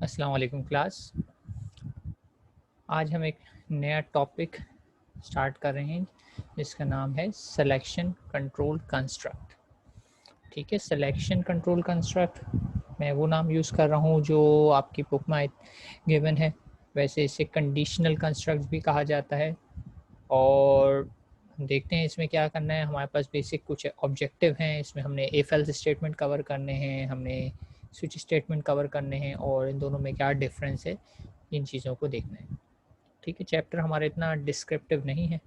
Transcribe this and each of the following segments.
अस्सलाम वालेकुम क्लास। आज हम एक नया टॉपिक स्टार्ट कर रहे हैं जिसका नाम है सिलेक्शन कंट्रोल कंस्ट्रक्ट। ठीक है, सिलेक्शन कंट्रोल कंस्ट्रक्ट मैं वो नाम यूज़ कर रहा हूँ जो आपकी बुक में गिवन है। वैसे इसे कंडीशनल कंस्ट्रक्ट भी कहा जाता है। और देखते हैं इसमें क्या करना है। हमारे पास बेसिक कुछ ऑब्जेक्टिव हैं। इसमें हमने इफ एल्स स्टेटमेंट कवर करने हैं, हमने स्विच स्टेटमेंट कवर करने हैं और इन दोनों में क्या डिफरेंस है इन चीज़ों को देखना है। ठीक है, चैप्टर हमारा इतना डिस्क्रिप्टिव नहीं है,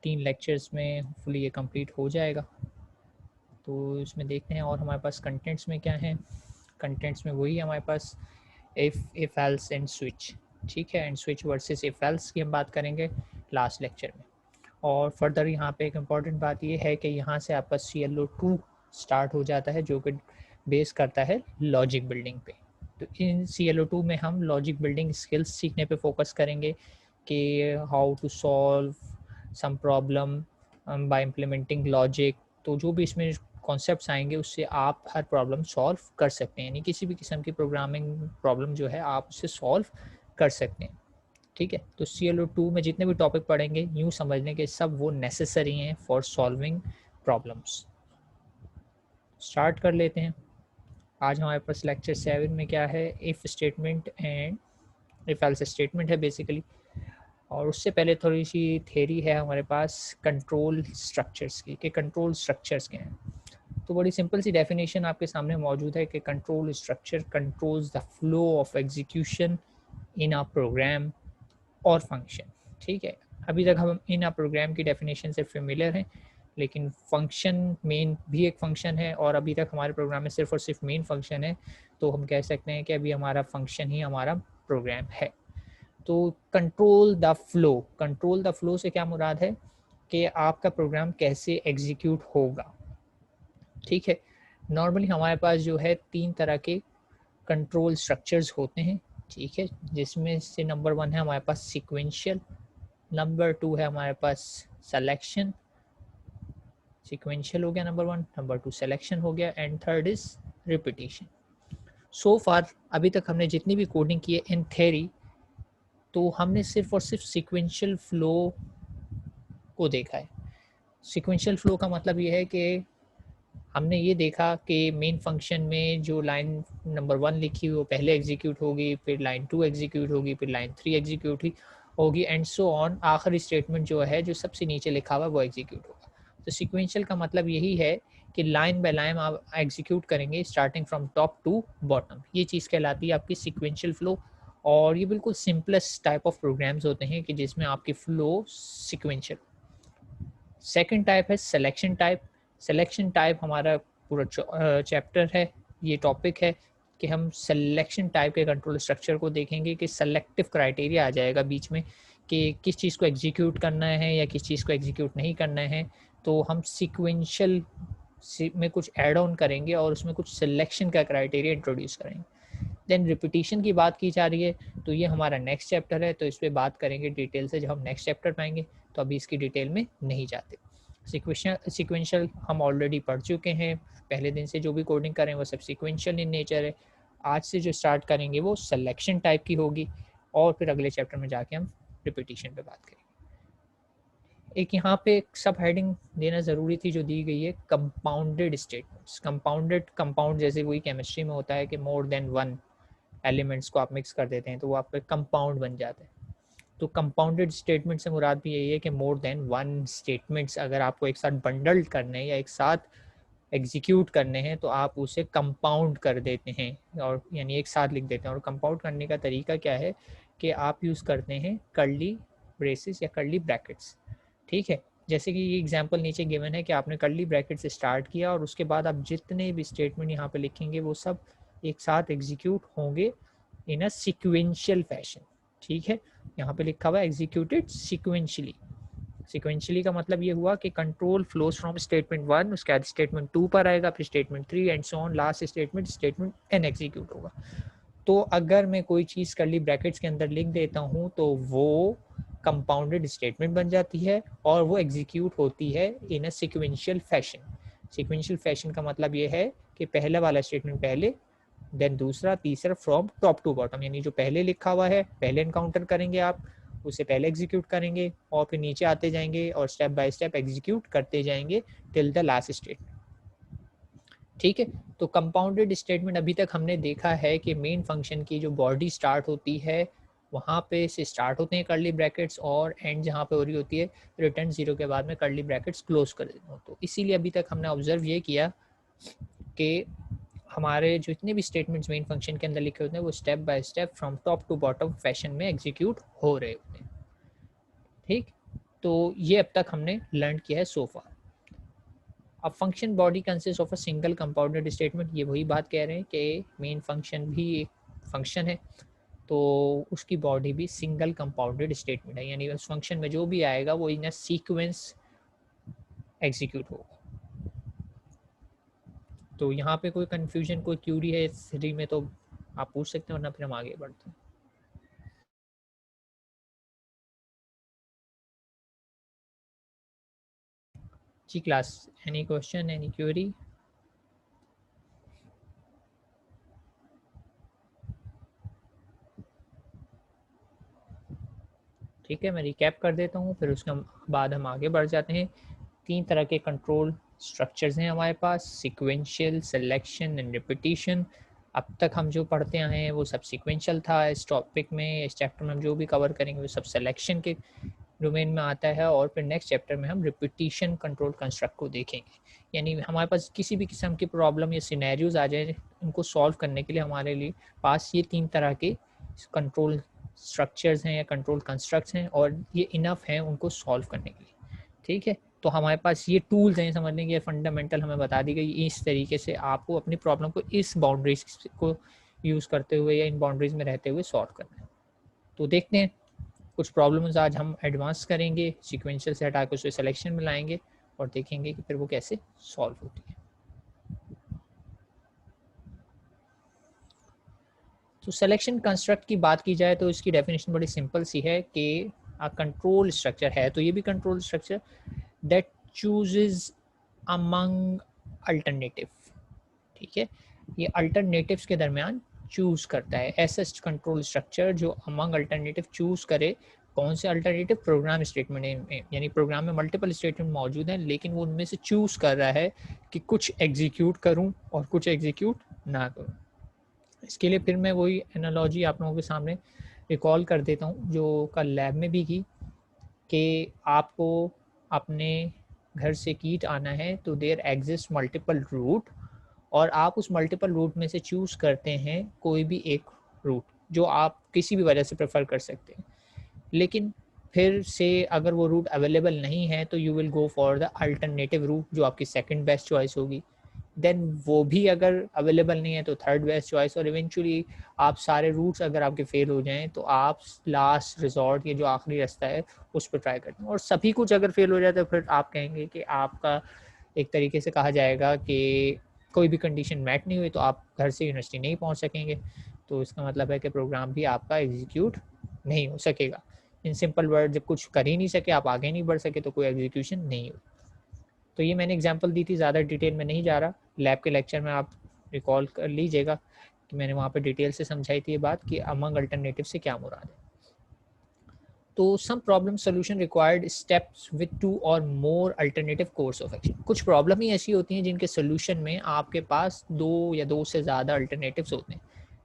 3 लेक्चर्स में होपफुली ये कंप्लीट हो जाएगा। तो इसमें देखते हैं और हमारे पास कंटेंट्स में क्या है। कंटेंट्स में वही हमारे पास इफ एल्स एंड स्विच। ठीक है, and switch versus if else की हम बात करेंगे लास्ट लेक्चर में। और फर्दर यहाँ पे एक इम्पॉर्टेंट बात ये है कि यहाँ से आपका CLO2 स्टार्ट हो जाता है जो कि बेस करता है लॉजिक बिल्डिंग पे। तो इन CLO2 में हम लॉजिक बिल्डिंग स्किल्स सीखने पे फोकस करेंगे कि how to solve some problem by implementing logic. तो जो भी इसमें कॉन्सेप्ट्स आएंगे उससे आप हर प्रॉब्लम सॉल्व कर सकते हैं, यानी किसी भी किस्म की प्रोग्रामिंग प्रॉब्लम जो है आप उससे सॉल्व कर सकते हैं। ठीक है, तो CLO2 में जितने भी टॉपिक पढ़ेंगे यूँ समझने के सब वो नेसेसरी हैं फॉर सॉल्विंग प्रॉब्लम्स। स्टार्ट कर लेते हैं। आज हमारे पास लेक्चर 7 में क्या है, if statement and if else statement है बेसिकली। और उससे पहले थोड़ी सी थ्योरी है हमारे पास कंट्रोल स्ट्रक्चर्स की, कि कंट्रोल स्ट्रक्चर्स क्या हैं। तो बड़ी सिंपल सी डेफिनेशन आपके सामने मौजूद है कि control structure controls the flow of execution in a program और फंक्शन। ठीक है, अभी तक हम इन अ प्रोग्राम की डेफिनेशन से फेमिलियर हैं, लेकिन फंक्शन मेन भी एक फंक्शन है और अभी तक हमारे प्रोग्राम में सिर्फ और सिर्फ मेन फंक्शन है। तो हम कह सकते हैं कि अभी हमारा फंक्शन ही हमारा प्रोग्राम है। तो कंट्रोल द फ्लो से क्या मुराद है कि आपका प्रोग्राम कैसे एग्जीक्यूट होगा। ठीक है, नॉर्मली हमारे पास जो है 3 तरह के कंट्रोल स्ट्रक्चर्स होते हैं। ठीक है, जिसमें से नंबर 1 है हमारे पास सीक्वेंशियल, नंबर 2 है हमारे पास सिलेक्शन, सीक्वेंशियल हो गया नंबर 1, नंबर 2 सिलेक्शन हो गया, एंड थर्ड इज रिपीटिशन। सो फार अभी तक हमने जितनी भी कोडिंग की है इन थ्योरी, तो हमने सिर्फ और सिर्फ सीक्वेंशियल फ्लो को देखा है। सीक्वेंशियल फ्लो का मतलब ये है कि हमने ये देखा कि मेन फंक्शन में जो लाइन नंबर 1 लिखी हुई वो पहले एग्जीक्यूट होगी, फिर लाइन 2 एग्जीक्यूट होगी, फिर लाइन 3 एग्जीक्यूट होगी एंड सो ऑन। आखिरी स्टेटमेंट जो है जो सबसे नीचे लिखा हुआ है वो एग्जीक्यूट होगा। तो सीक्वेंशियल का मतलब यही है कि लाइन बाय लाइन आप एग्जीक्यूट करेंगे starting from top to bottom. ये चीज़ कहलाती है आपकी सीक्वेंशियल फ्लो। और ये बिल्कुल सिंपलेस्ट टाइप ऑफ प्रोग्राम्स होते हैं कि जिसमें आपकी फ्लो सीक्वेंशियल। सेकंड टाइप है सिलेक्शन टाइप। सिलेक्शन टाइप हमारा पूरा चैप्टर है, ये टॉपिक है कि हम सिलेक्शन टाइप के कंट्रोल स्ट्रक्चर को देखेंगे कि सेलेक्टिव क्राइटेरिया आ जाएगा बीच में कि किस चीज़ को एग्जीक्यूट करना है या किस चीज़ को एग्जीक्यूट नहीं करना है। तो हम सीक्वेंशियल में कुछ ऐड ऑन करेंगे और उसमें कुछ सिलेक्शन का क्राइटेरिया इंट्रोड्यूस करेंगे। देन रिपीटिशन की बात की जा रही है, तो ये हमारा नेक्स्ट चैप्टर है, तो इस पर बात करेंगे डिटेल से जब हम नेक्स्ट चैप्टर पाएंगे। तो अभी इसकी डिटेल में नहीं जाते। सीक्वेंशियल हम ऑलरेडी पढ़ चुके हैं, पहले दिन से जो भी कोडिंग करें वो सब सीक्वेंशियल इन नेचर है। आज से जो स्टार्ट करेंगे वो सिलेक्शन टाइप की होगी और फिर अगले चैप्टर में जाके हम रिपीटिशन पे बात करेंगे। एक यहाँ पे एक सब हेडिंग देना ज़रूरी थी जो दी गई है, कंपाउंडेड स्टेटमेंट्स। कंपाउंड जैसे वही केमिस्ट्री में होता है कि मोर देन 1 एलिमेंट्स को आप मिक्स कर देते हैं तो वो आपका कंपाउंड बन जाता है। तो कंपाउंडेड स्टेटमेंट से मुराद भी यही है कि मोर देन 1 स्टेटमेंट्स अगर आपको एक साथ बंडल्ड करने हैं या एक साथ एग्जीक्यूट करने हैं तो आप उसे कंपाउंड कर देते हैं और यानी एक साथ लिख देते हैं। और कंपाउंड करने का तरीका क्या है कि आप यूज़ करते हैं कर्ली ब्रेसेस या कर्ली ब्रैकेट्स। ठीक है, जैसे कि ये एग्जांपल नीचे गिवन है कि आपने कर्ली ब्रैकेट से स्टार्ट किया और उसके बाद आप जितने भी स्टेटमेंट यहाँ पे लिखेंगे वो सब एक साथ एग्जीक्यूट होंगे इन अ सीक्वेंशियल फैशन। ठीक है, यहाँ पे लिखा हुआ है एग्जीक्यूटेड सीक्वेंशियली। सीक्वेंशियली का मतलब ये हुआ कि कंट्रोल फ्लोज फ्रॉम स्टेटमेंट 1, उसके बाद स्टेटमेंट 2 पर आएगा, फिर statement 3 and so on, last statement n execute होगा। तो अगर मैं कोई चीज़ कर्ली ब्रैकेट्स के अंदर लिख देता हूँ तो वो कंपाउंडेड स्टेटमेंट बन जाती है और वो एग्जीक्यूट होती है in a sequential fashion. Sequential fashion का मतलब ये है कि पहला वाला स्टेटमेंट पहले, देन दूसरा, तीसरा फ्रॉम टॉप टू बॉटम, यानी जो पहले लिखा हुआ है पहले इनकाउंटर करेंगे आप, उसे पहले एग्जीक्यूट करेंगे और फिर नीचे आते जाएंगे और स्टेप बाय स्टेप एग्जीक्यूट करते जाएंगे टिल द लास्ट स्टेटमेंट। ठीक है, तो कंपाउंडेड स्टेटमेंट अभी तक हमने देखा है कि मेन फंक्शन की जो बॉडी स्टार्ट होती है वहाँ पे से स्टार्ट होते हैं कर्ली ब्रैकेट्स और एंड जहाँ पे हो रही होती है रिटर्न 0 के बाद में कर्ली ब्रैकेट्स क्लोज कर देते हो। तो इसीलिए अभी तक हमने ऑब्जर्व ये किया कि हमारे जो इतने भी स्टेटमेंट्स मेन फंक्शन के अंदर लिखे होते हैं वो step by step from top to bottom fashion में एग्जीक्यूट हो रहे होते हैं। ठीक, तो ये अब तक हमने लर्न किया है सो फार। अब function body consist of a single compounded statement, ये वही बात कह रहे हैं कि मेन फंक्शन भी एक फंक्शन है तो उसकी बॉडी भी सिंगल कंपाउंडेड स्टेटमेंट है, यानी उस फंक्शन में जो भी आएगा वो इन सीक्वेंस एग्जीक्यूट होगा। तो यहाँ पे कोई कंफ्यूजन कोई क्यूरी है इस थ्री में तो आप पूछ सकते हैं, वरना फिर हम आगे बढ़ते हैं। जी class, any question, any query? ठीक है, मैं रिकैप कर देता हूँ फिर उसके बाद हम आगे बढ़ जाते हैं। 3 तरह के कंट्रोल स्ट्रक्चर्स हैं हमारे पास, सीक्वेंशियल, सिलेक्शन एंड रिपीटिशन। अब तक हम जो पढ़ते आए हैं वो सब सीक्वेंशियल था। इस टॉपिक में, इस चैप्टर में हम जो भी कवर करेंगे वो सब सिलेक्शन के डोमेन में आता है और फिर नेक्स्ट चैप्टर में हम रिपीटिशन कंट्रोल कंस्ट्रक्ट को देखेंगे। यानी हमारे पास किसी भी किस्म की प्रॉब्लम या सिनेरियोज आ जाए उनको सॉल्व करने के लिए हमारे लिए पास ये 3 तरह के कंट्रोल स्ट्रक्चर्स हैं या कंट्रोल कंस्ट्रक्ट्स हैं और ये इनफ हैं उनको सॉल्व करने के लिए। ठीक है, तो हमारे पास ये टूल्स हैं समझने के, फंडामेंटल हमें बता दी गई, इस तरीके से आपको अपनी प्रॉब्लम को इस बाउंड्रीज को यूज़ करते हुए या इन बाउंड्रीज में रहते हुए सॉल्व करना है। तो देखते हैं कुछ प्रॉब्लम्स आज हम एडवांस करेंगे, सीक्वेंशियल से हटा के उसे सिलेक्शन में लाएंगे और देखेंगे कि फिर वो कैसे सॉल्व होती है। तो सिलेक्शन कंस्ट्रक्ट की बात की जाए तो इसकी डेफिनेशन बड़ी सिंपल सी है कि कंट्रोल स्ट्रक्चर है, तो ये भी control structure that chooses among alternative. ठीक है, ये अल्टरनेटिव्स के दरमियान चूज करता है, ऐसा कंट्रोल स्ट्रक्चर जो अमंग अल्टरनेटिव चूज करे। कौन से अल्टरनेटिव? प्रोग्राम स्टेटमेंट, यानी प्रोग्राम में मल्टीपल स्टेटमेंट मौजूद हैं लेकिन वो उनमें से चूज कर रहा है कि कुछ एग्जीक्यूट करूं और कुछ एग्जीक्यूट ना करूं। इसके लिए फिर मैं वही एनालॉजी आप लोगों के सामने रिकॉल कर देता हूँ जो कल लैब में भी की, कि आपको अपने घर से कीट आना है तो देयर एग्जिस्ट मल्टीपल रूट और आप उस मल्टीपल रूट में से चूज़ करते हैं कोई भी एक रूट जो आप किसी भी वजह से प्रेफर कर सकते हैं, लेकिन फिर से अगर वो रूट अवेलेबल नहीं है तो you will go for the alternative route जो आपकी सेकंड बेस्ट चॉइस होगी। देन वो भी अगर अवेलेबल नहीं है तो थर्ड बेस्ट चॉइस, और इवेंचुअली आप सारे रूट्स अगर आपके फेल हो जाएं तो आप लास्ट रिजॉर्ट, ये जो आखिरी रास्ता है, उस पर ट्राई करते हैं। और सभी कुछ अगर फेल हो जाए तो फिर आप कहेंगे कि आपका एक तरीके से कहा जाएगा कि कोई भी कंडीशन मैट नहीं हुई तो आप घर से यूनिवर्सिटी नहीं पहुंच सकेंगे, तो इसका मतलब है कि प्रोग्राम भी आपका एग्जीक्यूट नहीं हो सकेगा। इन सिंपल वर्ड, जब कुछ कर ही नहीं सके, आप आगे नहीं बढ़ सके, तो कोई एग्जीक्यूशन नहीं हो। तो ये मैंने एग्जांपल दी थी, ज़्यादा डिटेल में नहीं जा रहा, लैब के लेक्चर में आप रिकॉल कर लीजिएगा कि मैंने वहाँ पे डिटेल से समझाई थी ये बात कि अमंग अल्टरनेटिव से क्या मुराद है। तो some problem solution required steps with 2 और more alternative course of action. कुछ प्रॉब्लम ही ऐसी होती हैं जिनके सोल्यूशन में आपके पास 2 या 2 से ज़्यादा अल्टरनेटिव्स होते हैं।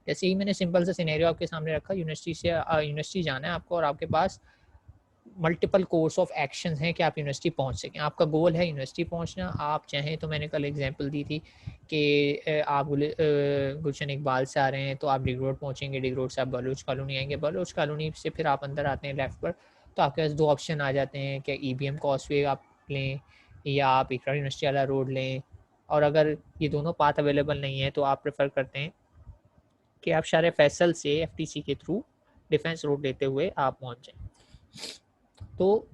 जैसे ही मैंने सिंपल सा सिनेरियो आपके सामने रखा, यूनिवर्सिटी जाना है आपको और आपके पास मल्टीपल कोर्स ऑफ एक्शन हैं कि आप यूनिवर्सिटी पहुंच सकें। आपका गोल है यूनिवर्सिटी पहुंचना। आप चाहें तो मैंने कल एग्जांपल दी थी कि आप गुलशन इकबाल से आ रहे हैं तो आप डिग रोड पहुँचेंगे, डिग रोड से आप बलूच कॉलोनी आएंगे, बलूच कॉलोनी से फिर आप अंदर आते हैं लेफ़्ट पर, तो आपके पास 2 ऑप्शन आ जाते हैं कि EBM कॉजवे आप लें या आप इकरा यूनिवर्सिटी वाला रोड लें। और अगर ये दोनों पाथ अवेलेबल नहीं है तो आप प्रेफर करते हैं कि आप शारे फैसल से FTC के थ्रू डिफेंस रोड लेते हुए आप पहुँच जाएँ। तो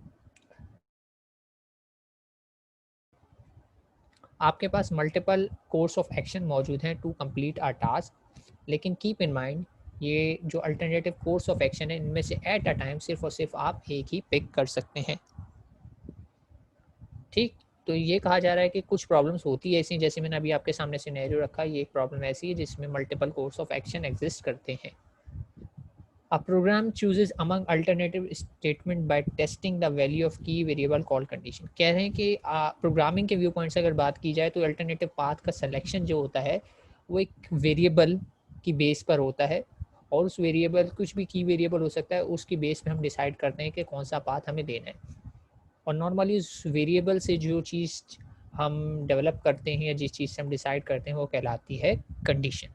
आपके पास मल्टीपल कोर्स ऑफ एक्शन मौजूद हैं टू कंप्लीट आर टास्क, लेकिन कीप इन माइंड ये जो अल्टरनेटिव कोर्स ऑफ एक्शन है इनमें से एट अ टाइम सिर्फ और सिर्फ आप एक ही पिक कर सकते हैं। ठीक, तो ये कहा जा रहा है कि कुछ प्रॉब्लम्स होती है ऐसी, जैसे मैंने अभी आपके सामने सिनेरियो रखा, ये एक प्रॉब्लम ऐसी है जिसमें multiple course of action exist करते हैं. A program chooses among alternative statement by testing the value of key variable called condition. कह रहे हैं कि प्रोग्रामिंग के व्यू पॉइंट से अगर बात की जाए तो अल्टरनेटिव पाथ का सिलेक्शन जो होता है वो एक वेरिएबल की बेस पर होता है, और उस वेरिएबल कुछ भी की वेरिएबल हो सकता है, उसकी बेस पे हम डिसाइड करते हैं कि कौन सा पाथ हमें देना है. और नॉर्मली उस वेरिएबल से जो चीज़ हम डेवलप करते हैं या जिस चीज़ से हम डिसाइड करते हैं वो कहलाती है कंडीशन.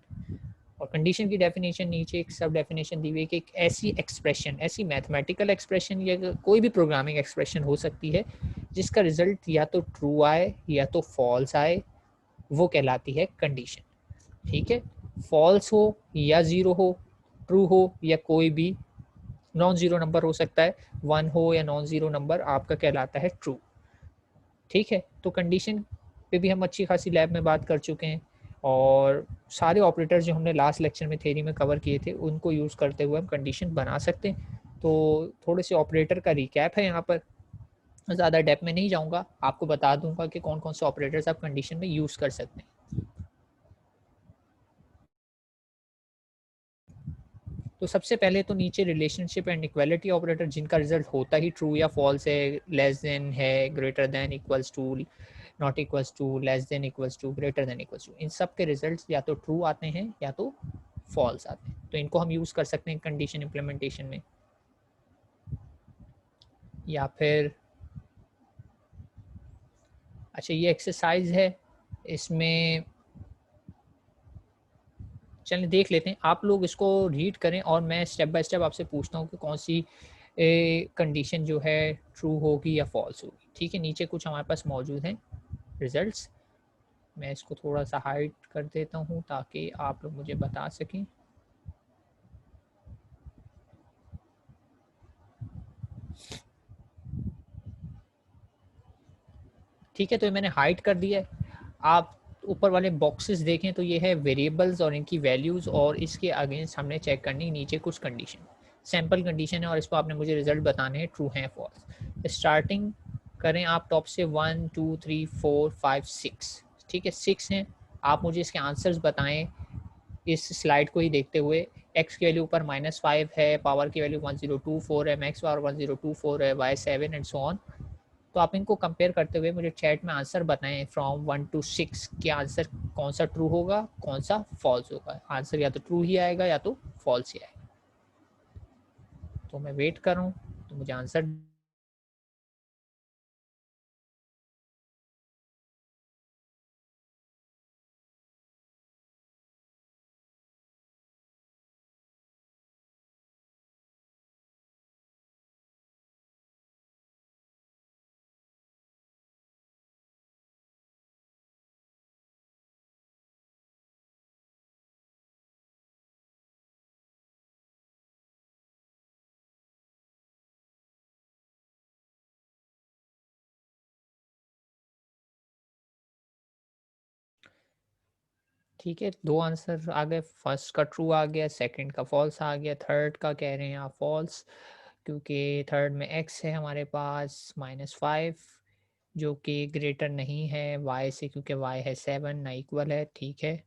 और कंडीशन की डेफिनेशन नीचे एक सब डेफिनेशन दी हुई है कि एक ऐसी एक्सप्रेशन, ऐसी मैथमेटिकल एक्सप्रेशन या कोई भी प्रोग्रामिंग एक्सप्रेशन हो सकती है जिसका रिजल्ट या तो ट्रू आए या तो फॉल्स आए, वो कहलाती है कंडीशन. ठीक है, फॉल्स हो या ज़ीरो हो, ट्रू हो या कोई भी नॉन ज़ीरो नंबर हो सकता है, वन हो या नॉन ज़ीरो नंबर, आपका कहलाता है ट्रू. ठीक है, तो कंडीशन पे भी हम अच्छी खासी लैब में बात कर चुके हैं, और सारे ऑपरेटर्स जो हमने लास्ट लेक्चर में थ्योरी में कवर किए थे उनको यूज़ करते हुए हम कंडीशन बना सकते हैं. तो थोड़े से ऑपरेटर का रिकैप है यहाँ पर, ज़्यादा डेप्थ में नहीं जाऊँगा, आपको बता दूंगा कि कौन कौन से ऑपरेटर्स आप कंडीशन में यूज़ कर सकते हैं. तो सबसे पहले तो नीचे रिलेशनशिप एंड इक्वालिटी ऑपरेटर जिनका रिजल्ट होता ही ट्रू या फॉल्स है, लेस देन है, greater than, equals to, not equals to, less than equals to, greater than equals to, इन सब के रिजल्ट्स या तो ट्रू आते हैं या तो फॉल्स आते हैं. तो इनको हम यूज़ कर सकते हैं कंडीशन इम्प्लीमेंटेशन में. या फिर अच्छा, ये एक्सरसाइज है, इसमें चलिए देख लेते हैं. आप लोग इसको रीड करें और मैं स्टेप बाय स्टेप आपसे पूछता हूँ कि कौन सी कंडीशन जो है ट्रू होगी या फॉल्स होगी. ठीक है, नीचे कुछ हमारे पास मौजूद हैं रिजल्ट्स. मैं इसको थोड़ा सा हाइड कर देता हूँ ताकि आप लोग मुझे बता सकें. ठीक है, तो ये मैंने हाइड कर दिया है. आप ऊपर वाले बॉक्सेस देखें तो ये है वेरिएबल्स और इनकी वैल्यूज़, और इसके अगेंस्ट हमने चेक करनी नीचे कुछ कंडीशन, सैम्पल कंडीशन है, और इसको आपने मुझे रिजल्ट बताने हैं ट्रू हैं फॉल्स. स्टार्टिंग करें आप टॉप से, 1 2 3 4 5 6. ठीक है, 6 हैं. आप मुझे इसके आंसर्स बताएं इस स्लाइड को ही देखते हुए. एक्स की वैल्यू ऊपर -5 है, पावर की वैल्यू 1024 है, मैक्स पावर 1024 है, वाई 7 एंड सो ऑन. तो आप इनको कंपेयर करते हुए मुझे चैट में आंसर बताएं फ्रॉम 1 to 6 कि आंसर कौन सा ट्रू होगा, कौन सा फॉल्स होगा. आंसर या तो ट्रू ही आएगा या तो फॉल्स ही आएगा. तो मैं वेट कर रहा हूँ, तो मुझे आंसर. ठीक है, दो आंसर आ गए. फर्स्ट का ट्रू आ गया, सेकंड का फॉल्स आ गया, थर्ड का कह रहे हैं आप फॉल्स, क्योंकि थर्ड में एक्स है हमारे पास -5 जो कि ग्रेटर नहीं है वाई से, क्योंकि वाई है 7 ना इक्वल है. ठीक है,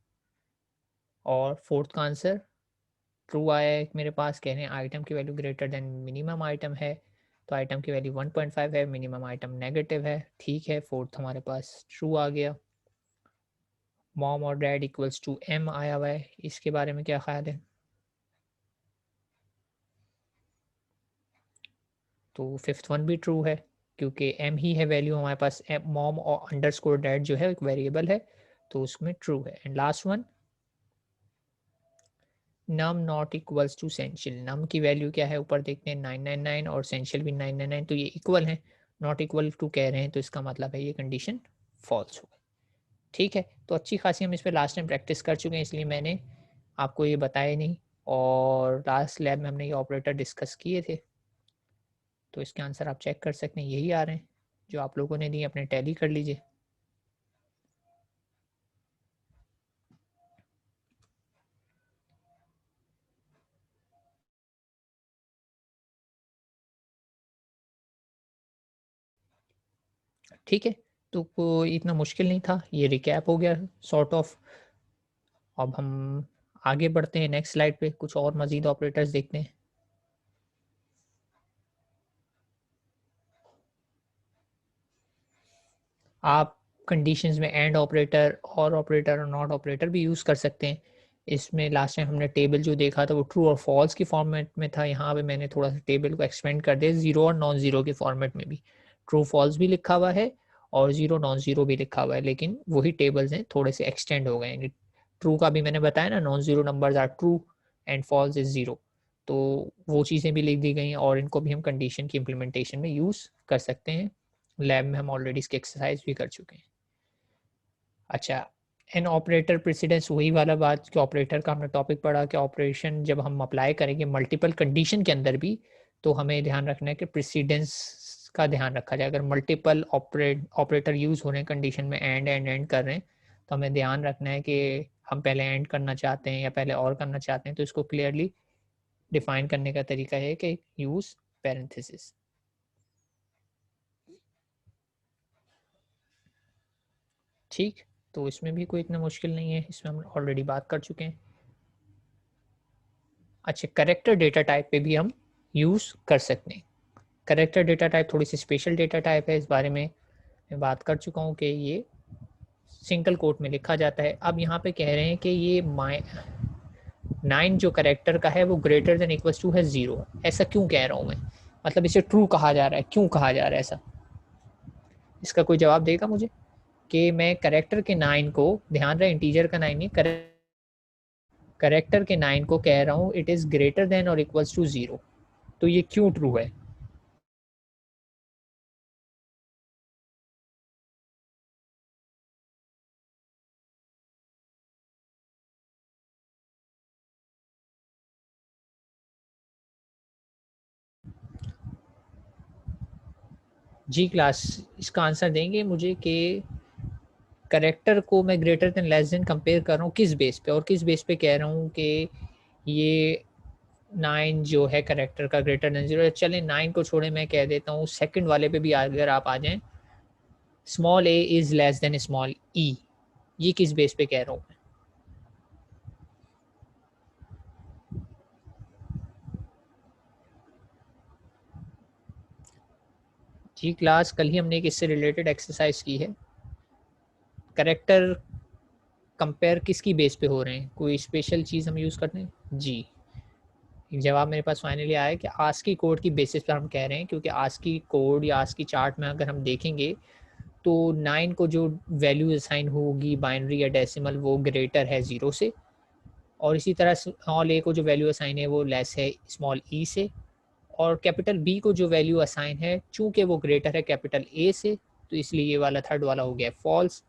और फोर्थ का आंसर ट्रू आया है मेरे पास. कह रहे हैं आइटम की value greater than minimum item है, तो आइटम की वैल्यू 1.5 है, मिनिमम आइटम नेगेटिव है. ठीक है, फोर्थ हमारे पास ट्रू आ गया. मॉम और डैड इक्वल्स टू एम आया हुआ है, इसके बारे में क्या ख्याल है? तो फिफ्थ वन भी ट्रू है, क्योंकि एम ही है वैल्यू हमारे पास. मॉम और अंडरस्कोर डैड जो है एक वेरिएबल है, तो उसमें ट्रू है. And last one, num not equals to सेंशियल. नम की वैल्यू क्या है ऊपर देखते हैं 999, और सेंशियल भी 999, तो ये इक्वल है. नॉट इक्वल टू कह रहे हैं तो इसका मतलब है ये कंडीशन फॉल्स हो गई. ठीक है, तो अच्छी खासी हम इस पर लास्ट टाइम प्रैक्टिस कर चुके हैं, इसलिए मैंने आपको ये बताया नहीं. और लास्ट लैब में हमने ये ऑपरेटर डिस्कस किए थे, तो इसके आंसर आप चेक कर सकते हैं, यही आ रहे हैं जो आप लोगों ने दिए. अपने टैली कर लीजिए. ठीक है, तो कोई इतना मुश्किल नहीं था, ये रिकैप हो गया सॉर्ट ऑफ। अब हम आगे बढ़ते हैं नेक्स्ट स्लाइड पे, कुछ और मज़ीद ऑपरेटर्स देखते हैं। आप कंडीशंस में एंड ऑपरेटर और ऑपरेटर और नॉट ऑपरेटर भी यूज़ कर सकते हैं। इसमें लास्ट टाइम हमने टेबल जो देखा था वो ट्रू और फॉल्स की फॉर्मेट में था, यहाँ पे मैंने थोड़ा सा टेबल को एक्सपेंड कर दिया, ज़ीरो और नॉन ज़ीरो के फॉर्मेट में भी ट्रू फॉल्स भी लिखा हुआ है और ज़ीरो नॉन ज़ीरो भी लिखा हुआ है, लेकिन वही टेबल्स हैं, थोड़े से एक्सटेंड हो गए हैं। ट्रू का भी मैंने बताया ना, non zero numbers are true and false is zero, तो वो चीज़ें भी लिख दी गई हैं और इनको भी हम कंडीशन की इम्प्लीमेंटेशन में यूज़ कर सकते हैं। लैब में हम ऑलरेडी इसकी एक्सरसाइज भी कर चुके हैं। अच्छा, एन ऑपरेटर प्रेसिडेंस, वही वाला बात कि ऑपरेटर का हमने टॉपिक पढ़ा कि ऑपरेशन जब हम अप्लाई करेंगे मल्टीपल कंडीशन के अंदर भी, तो हमें ध्यान रखना है कि प्रेसिडेंस का ध्यान रखा जाए। अगर मल्टीपल ऑपरेटर यूज़ हो रहे हैं कंडीशन में, एंड कर रहे हैं, तो हमें ध्यान रखना है कि हम पहले एंड करना चाहते हैं या पहले और करना चाहते हैं, तो इसको क्लियरली डिफाइन करने का तरीका है कि यूज़ पैरेंथेसिस। ठीक, तो इसमें भी कोई इतना मुश्किल नहीं है, इसमें हम ऑलरेडी बात कर चुके हैं। अच्छा, करेक्टर डेटा टाइप पे भी हम यूज़ कर सकते हैं। करेक्टर डेटा टाइप थोड़ी सी स्पेशल डेटा टाइप है, इस बारे में मैं बात कर चुका हूँ कि ये सिंगल कोट में लिखा जाता है। अब यहाँ पे कह रहे हैं कि ये 9 जो करेक्टर का है वो ग्रेटर देन इक्वल्स टू है 0। ऐसा क्यों कह रहा हूँ मैं, मतलब इसे ट्रू कहा जा रहा है, क्यों कहा जा रहा है ऐसा? इसका कोई जवाब देगा मुझे? कि मैं करेक्टर के 9 को, ध्यान रहे इंटीजर का 9 नहीं, करेक्टर के 9 को कह रहा हूँ इट इज़ ग्रेटर देन और इक्वल्स टू 0, तो ये क्यों ट्रू है? जी क्लास, इसका आंसर देंगे मुझे कि करेक्टर को मैं greater than less than compare कर रहा हूँ किस बेस पे, और किस बेस पे कह रहा हूँ कि ये 9 जो है करेक्टर का ग्रेटर देन 0। चलें 9 को छोड़े, मैं कह देता हूँ सेकंड वाले पे भी अगर आप आ जाएं, small A is less than small E, ये किस बेस पे कह रहा हूँ? जी क्लास, कल ही हमने एक इससे रिलेटेड एक्सरसाइज की है। करेक्टर कंपेयर किसकी बेस पे हो रहे हैं, कोई स्पेशल चीज़ हम यूज़ करते हैं? जी, जवाब मेरे पास फाइनली आया कि आस्की कोड की बेसिस पर हम कह रहे हैं, क्योंकि आस्की कोड या आस्की चार्ट में अगर हम देखेंगे तो 9 को जो वैल्यू असाइन होगी बाइनरी या डेसिमल, वो ग्रेटर है 0 से, और इसी तरह स्मॉल ए को जो वैल्यू असाइन है वो लेस है स्मॉल ई से, और कैपिटल बी को जो वैल्यू असाइन है चूंकि वो ग्रेटर है कैपिटल ए से, तो इसलिए ये वाला थर्ड वाला हो गया फॉल्स।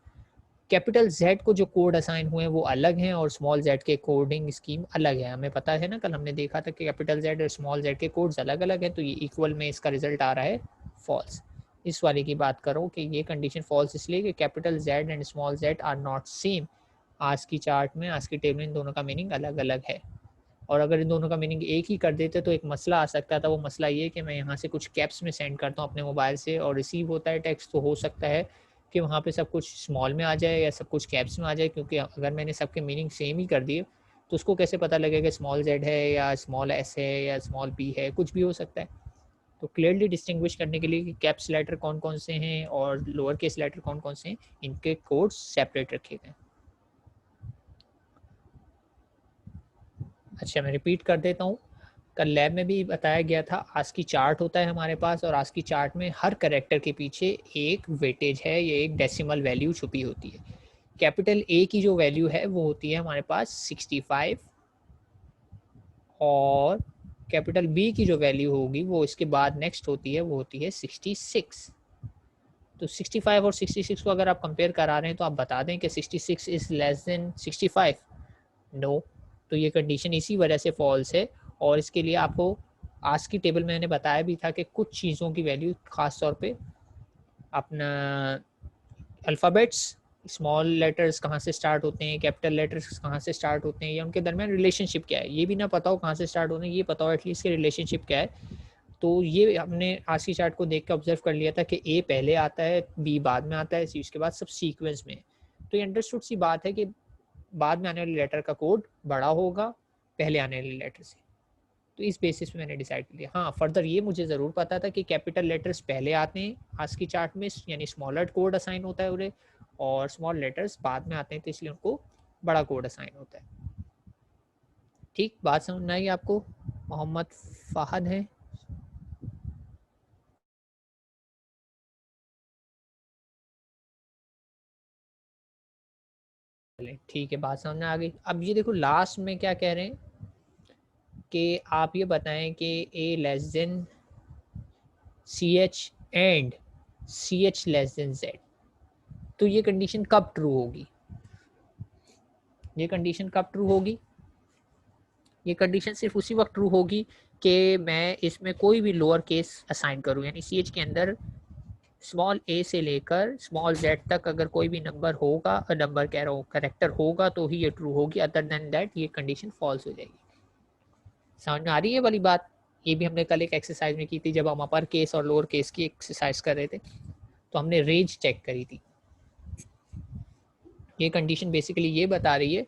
कैपिटल जेड को जो कोड असाइन हुए हैं वो अलग हैं और स्मॉल जेड के कोडिंग स्कीम अलग है। हमें पता है ना, कल हमने देखा था कि कैपिटल जेड और स्मॉल जेड के कोड्स अलग अलग हैं, तो ये इक्वल में इसका रिजल्ट आ रहा है फॉल्स। इस वाले की बात करो कि ये कंडीशन फॉल्स इसलिए कि capital Z and small Z are not same. आज की चार्ट में, आज की टेबल में इन दोनों का मीनिंग अलग अलग है, और अगर इन दोनों का मीनिंग एक ही कर देते तो एक मसला आ सकता था। वो मसला ये कि मैं यहाँ से कुछ कैप्स में सेंड करता हूँ अपने मोबाइल से और रिसीव होता है टेक्स्ट, तो हो सकता है कि वहाँ पे सब कुछ स्मॉल में आ जाए या सब कुछ कैप्स में आ जाए, क्योंकि अगर मैंने सबके मीनिंग सेम ही कर दिए तो उसको कैसे पता लगेगा स्मॉल जेड है या स्मॉल एस है या स्मॉल पी है, कुछ भी हो सकता है। तो क्लियरली डिस्टिंग्विश करने के लिए कि कैप्स लेटर कौन कौन से हैं और लोअर केस लेटर कौन कौन से हैं, इनके कोड्स सेपरेट रखे गए। अच्छा, मैं रिपीट कर देता हूँ, कल लैब में भी बताया गया था, आस्की चार्ट होता है हमारे पास, और आस्की चार्ट में हर करेक्टर के पीछे एक वेटेज है, ये एक डेसिमल वैल्यू छुपी होती है। कैपिटल ए की जो वैल्यू है वो होती है हमारे पास 65, और कैपिटल बी की जो वैल्यू होगी वो इसके बाद नेक्स्ट होती है, वो होती है 66। तो 65 और 66 को अगर आप कंपेयर करा रहे हैं तो आप बता दें कि 66 इज़ लेस देन 65। नो, तो ये कंडीशन इसी वजह से फॉल्स है। और इसके लिए आपको आज की टेबल में मैंने बताया भी था कि कुछ चीज़ों की वैल्यू ख़ास तौर पे अपना अल्फ़ाबेट्स, स्मॉल लेटर्स कहाँ से स्टार्ट होते हैं, कैपिटल लेटर्स कहाँ से स्टार्ट होते हैं, या उनके दरमियान रिलेशनशिप क्या है, ये भी ना पता हो कहाँ से स्टार्ट होते हैं, ये पता हो एटलीस्ट के रिलेशनशिप क्या है, तो ये हमने आज की चार्ट को देख के ऑब्जर्व कर लिया था कि ए पहले आता है, बी बाद में आता है, सी उसके बाद, सब सीक्वेंस में। तो ये अंडरस्टूड सी बात है कि बाद में आने वाले लेटर का कोड बड़ा होगा पहले आने वाले लेटर से। तो इस बेसिस पे मैंने डिसाइड कर लिया। हाँ, फर्दर ये मुझे ज़रूर पता था कि कैपिटल लेटर्स पहले आते हैं आज की चार्ट में, यानी स्मॉलर कोड असाइन होता है उन्हें, और स्मॉल लेटर्स बाद में आते हैं, तो इसलिए उनको बड़ा कोड असाइन होता है। ठीक, बात समझ में आई आपको? मोहम्मद फ़ाहद है। ठीक है, बात समझ में आ गई। अब ये देखो लास्ट में क्या कह रहे हैं कि आप ये बताएं कि A less than C H and C H less than Z. तो ये कंडीशन कब ट्रू होगी? ये कंडीशन कब ट्रू होगी? ये कंडीशन सिर्फ उसी वक्त ट्रू होगी कि मैं इसमें कोई भी लोअर केस असाइन करूँ, यानी सी एच के अंदर स्मॉल ए से लेकर स्मॉल जेड तक अगर कोई भी नंबर होगा, नंबर कह रहा हूँ करेक्टर होगा, तो ही ये ट्रू होगी, अदर देन दैट ये कंडीशन फॉल्स हो जाएगी। समझ में आ रही है वाली बात? ये भी हमने कल एक एक्सरसाइज में की थी, जब हम अपर केस और लोअर केस की एक्सरसाइज कर रहे थे, तो हमने रेंज चेक करी थी। ये कंडीशन बेसिकली ये बता रही है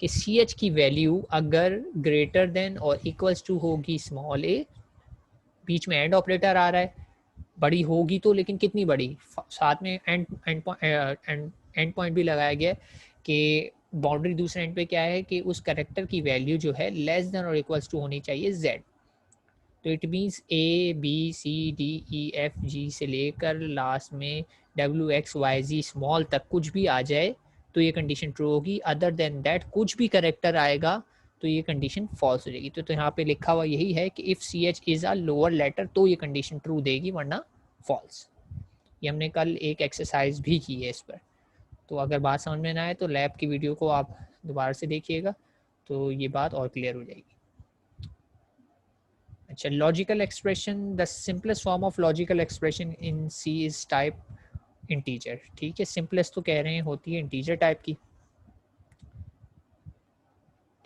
कि सी एच की वैल्यू अगर ग्रेटर देन और इक्वल्स टू होगी स्मॉल ए, बीच में एंड ऑपरेटर आ रहा है, बड़ी होगी तो, लेकिन कितनी बड़ी, साथ में एंड पॉइंट भी लगाया गया है कि बाउंड्री दूसरे एंड पे क्या है कि उस करेक्टर की वैल्यू जो है लेस देन और इक्वल्स टू होनी चाहिए जेड। तो it means A B C D E F G से लेकर लास्ट में W X Y Z small तक कुछ भी आ जाए तो ये कंडीशन ट्रू होगी, अदर देन दैट कुछ भी करेक्टर आएगा तो ये कंडीशन फॉल्स हो जाएगी। तो यहाँ पे लिखा हुआ यही है कि if C H is a lower letter तो ये कंडीशन ट्रू देगी, वरना फॉल्स। ये हमने कल एक एक्सरसाइज भी की है इस पर। तो अगर बात समझ में ना आए तो लैब की वीडियो को आप दोबारा से देखिएगा, तो ये बात और क्लियर हो जाएगी। अच्छा, logical expression, the simplest form of logical expression in C is type integer. ठीक है, सिंपलेस्ट तो कह रहे हैं होती है इंटीजर टाइप की,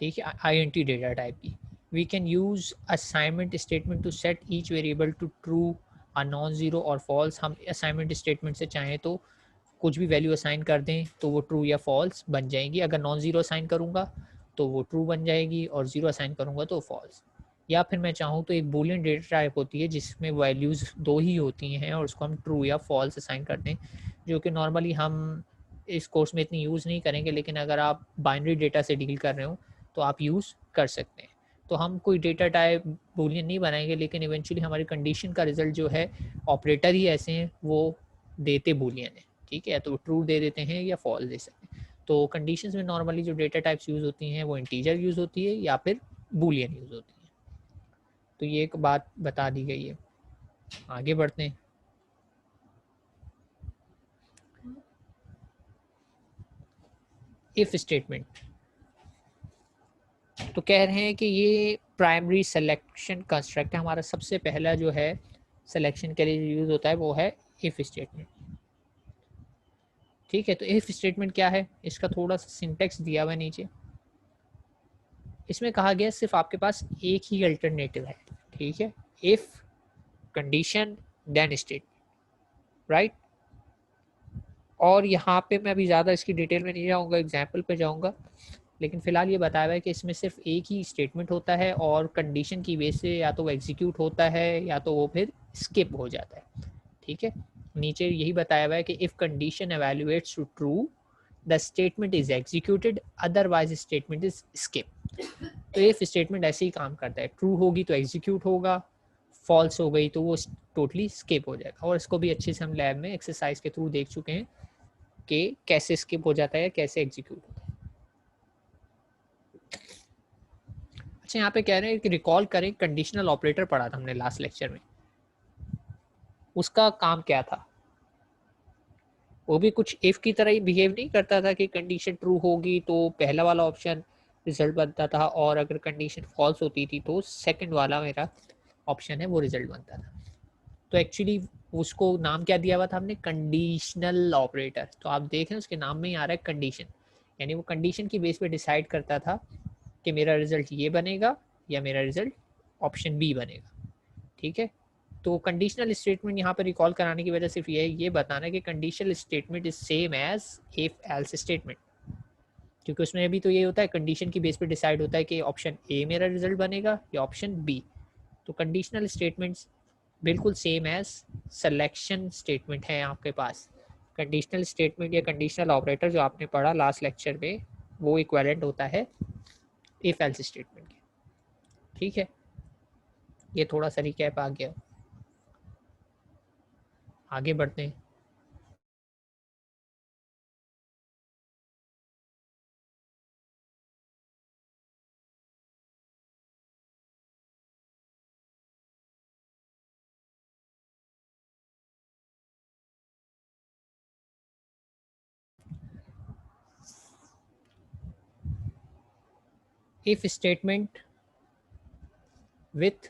ठीक है, आईएनटी डेटा टाइप की। We can use assignment statement to set each variable to true, a non zero और फॉल्स। हम असाइनमेंट स्टेटमेंट से चाहें तो कुछ भी वैल्यू असाइन कर दें तो वो ट्रू या फॉल्स बन जाएंगी। अगर नॉन ज़ीरो असाइन करूँगा तो वो ट्रू बन जाएगी, और ज़ीरो असाइन करूँगा तो फॉल्स। या फिर मैं चाहूँ तो एक बूलियन डेटा टाइप होती है जिसमें वैल्यूज़ दो ही होती हैं और उसको हम ट्रू या फॉल्स असाइन करते हैं, जो कि नॉर्मली हम इस कोर्स में इतनी यूज़ नहीं करेंगे, लेकिन अगर आप बाइनरी डेटा से डील कर रहे हो तो आप यूज़ कर सकते हैं। तो हम कोई डेटा टाइप बूलियन नहीं बनाएंगे, लेकिन इवेंचुअली हमारी कंडीशन का रिजल्ट जो है ऑपरेटर ही ऐसे हैं वो देते बूलियन है। ठीक है, तो ट्रू दे देते हैं या फॉल्स दे सकते हैं। तो कंडीशंस में नॉर्मली जो डेटा टाइप्स यूज़ होती हैं वो इंटीजर यूज़ होती है या फिर बूलियन यूज़ होती है। तो ये एक बात बता दी गई है। आगे बढ़ते हैं। इफ स्टेटमेंट, तो कह रहे हैं कि ये प्राइमरी सिलेक्शन कंस्ट्रक्ट है हमारा, सबसे पहला जो है सिलेक्शन के लिए यूज़ होता है वो है इफ स्टेटमेंट। ठीक है, तो इफ स्टेटमेंट क्या है, इसका थोड़ा सा सिंटेक्स दिया हुआ है नीचे। इसमें कहा गया सिर्फ आपके पास एक ही अल्टरनेटिव है। ठीक है, if condition then state, right. और यहाँ पे मैं अभी ज़्यादा इसकी डिटेल में नहीं जाऊँगा, एग्जाम्पल पे जाऊँगा, लेकिन फिलहाल ये बताया हुआ है कि इसमें सिर्फ एक ही स्टेटमेंट होता है और कंडीशन की वजह से या तो वो एग्जीक्यूट होता है या तो वो फिर स्किप हो जाता है। ठीक है, नीचे यही बताया हुआ है कि if condition evaluates to true the statement is executed, otherwise statement is skip. तो इफ स्टेटमेंट ऐसे ही काम करता है, ट्रू होगी तो एग्जीक्यूट होगा, फॉल्स हो गई तो वो टोटली स्किप हो जाएगा। और इसको भी अच्छे से हम लैब में एक्सरसाइज के थ्रू देख चुके हैं कि कैसे स्किप हो जाता है, कैसे एग्जीक्यूट होता है। अच्छा, यहाँ पे कह रहे हैं कि रिकॉल करें, कंडीशनल ऑपरेटर पढ़ा था हमने लास्ट लेक्चर में, उसका काम क्या था? वो भी कुछ इफ की तरह ही बिहेव नहीं करता था कि कंडीशन ट्रू होगी तो पहला वाला ऑप्शन रिजल्ट बनता था, और अगर कंडीशन फॉल्स होती थी तो सेकंड वाला मेरा ऑप्शन है वो रिजल्ट बनता था। तो एक्चुअली उसको नाम क्या दिया हुआ था हमने, कंडीशनल ऑपरेटर। तो आप देख रहे हैं उसके नाम में ही आ रहा है कंडीशन, यानी वो कंडीशन की बेस पे डिसाइड करता था कि मेरा रिजल्ट ये बनेगा या मेरा रिजल्ट ऑप्शन बी बनेगा। ठीक है। तो कंडीशनल स्टेटमेंट यहाँ पर रिकॉल कराने की वजह सिर्फ ये बताना कि conditional statement is same as if else statement, क्योंकि उसमें अभी तो ये होता है कंडीशन की बेस पे डिसाइड होता है कि ऑप्शन ए मेरा रिजल्ट बनेगा या ऑप्शन बी। तो कंडीशनल स्टेटमेंट्स बिल्कुल सेम एज सिलेक्शन स्टेटमेंट है आपके पास। कंडीशनल स्टेटमेंट या कंडीशनल ऑपरेटर जो आपने पढ़ा लास्ट लेक्चर में, वो इक्विवेलेंट होता है इफ एल्स स्टेटमेंट के। ठीक है, ये थोड़ा सा रिकैप आ गया, आगे बढ़ते हैं। If statement with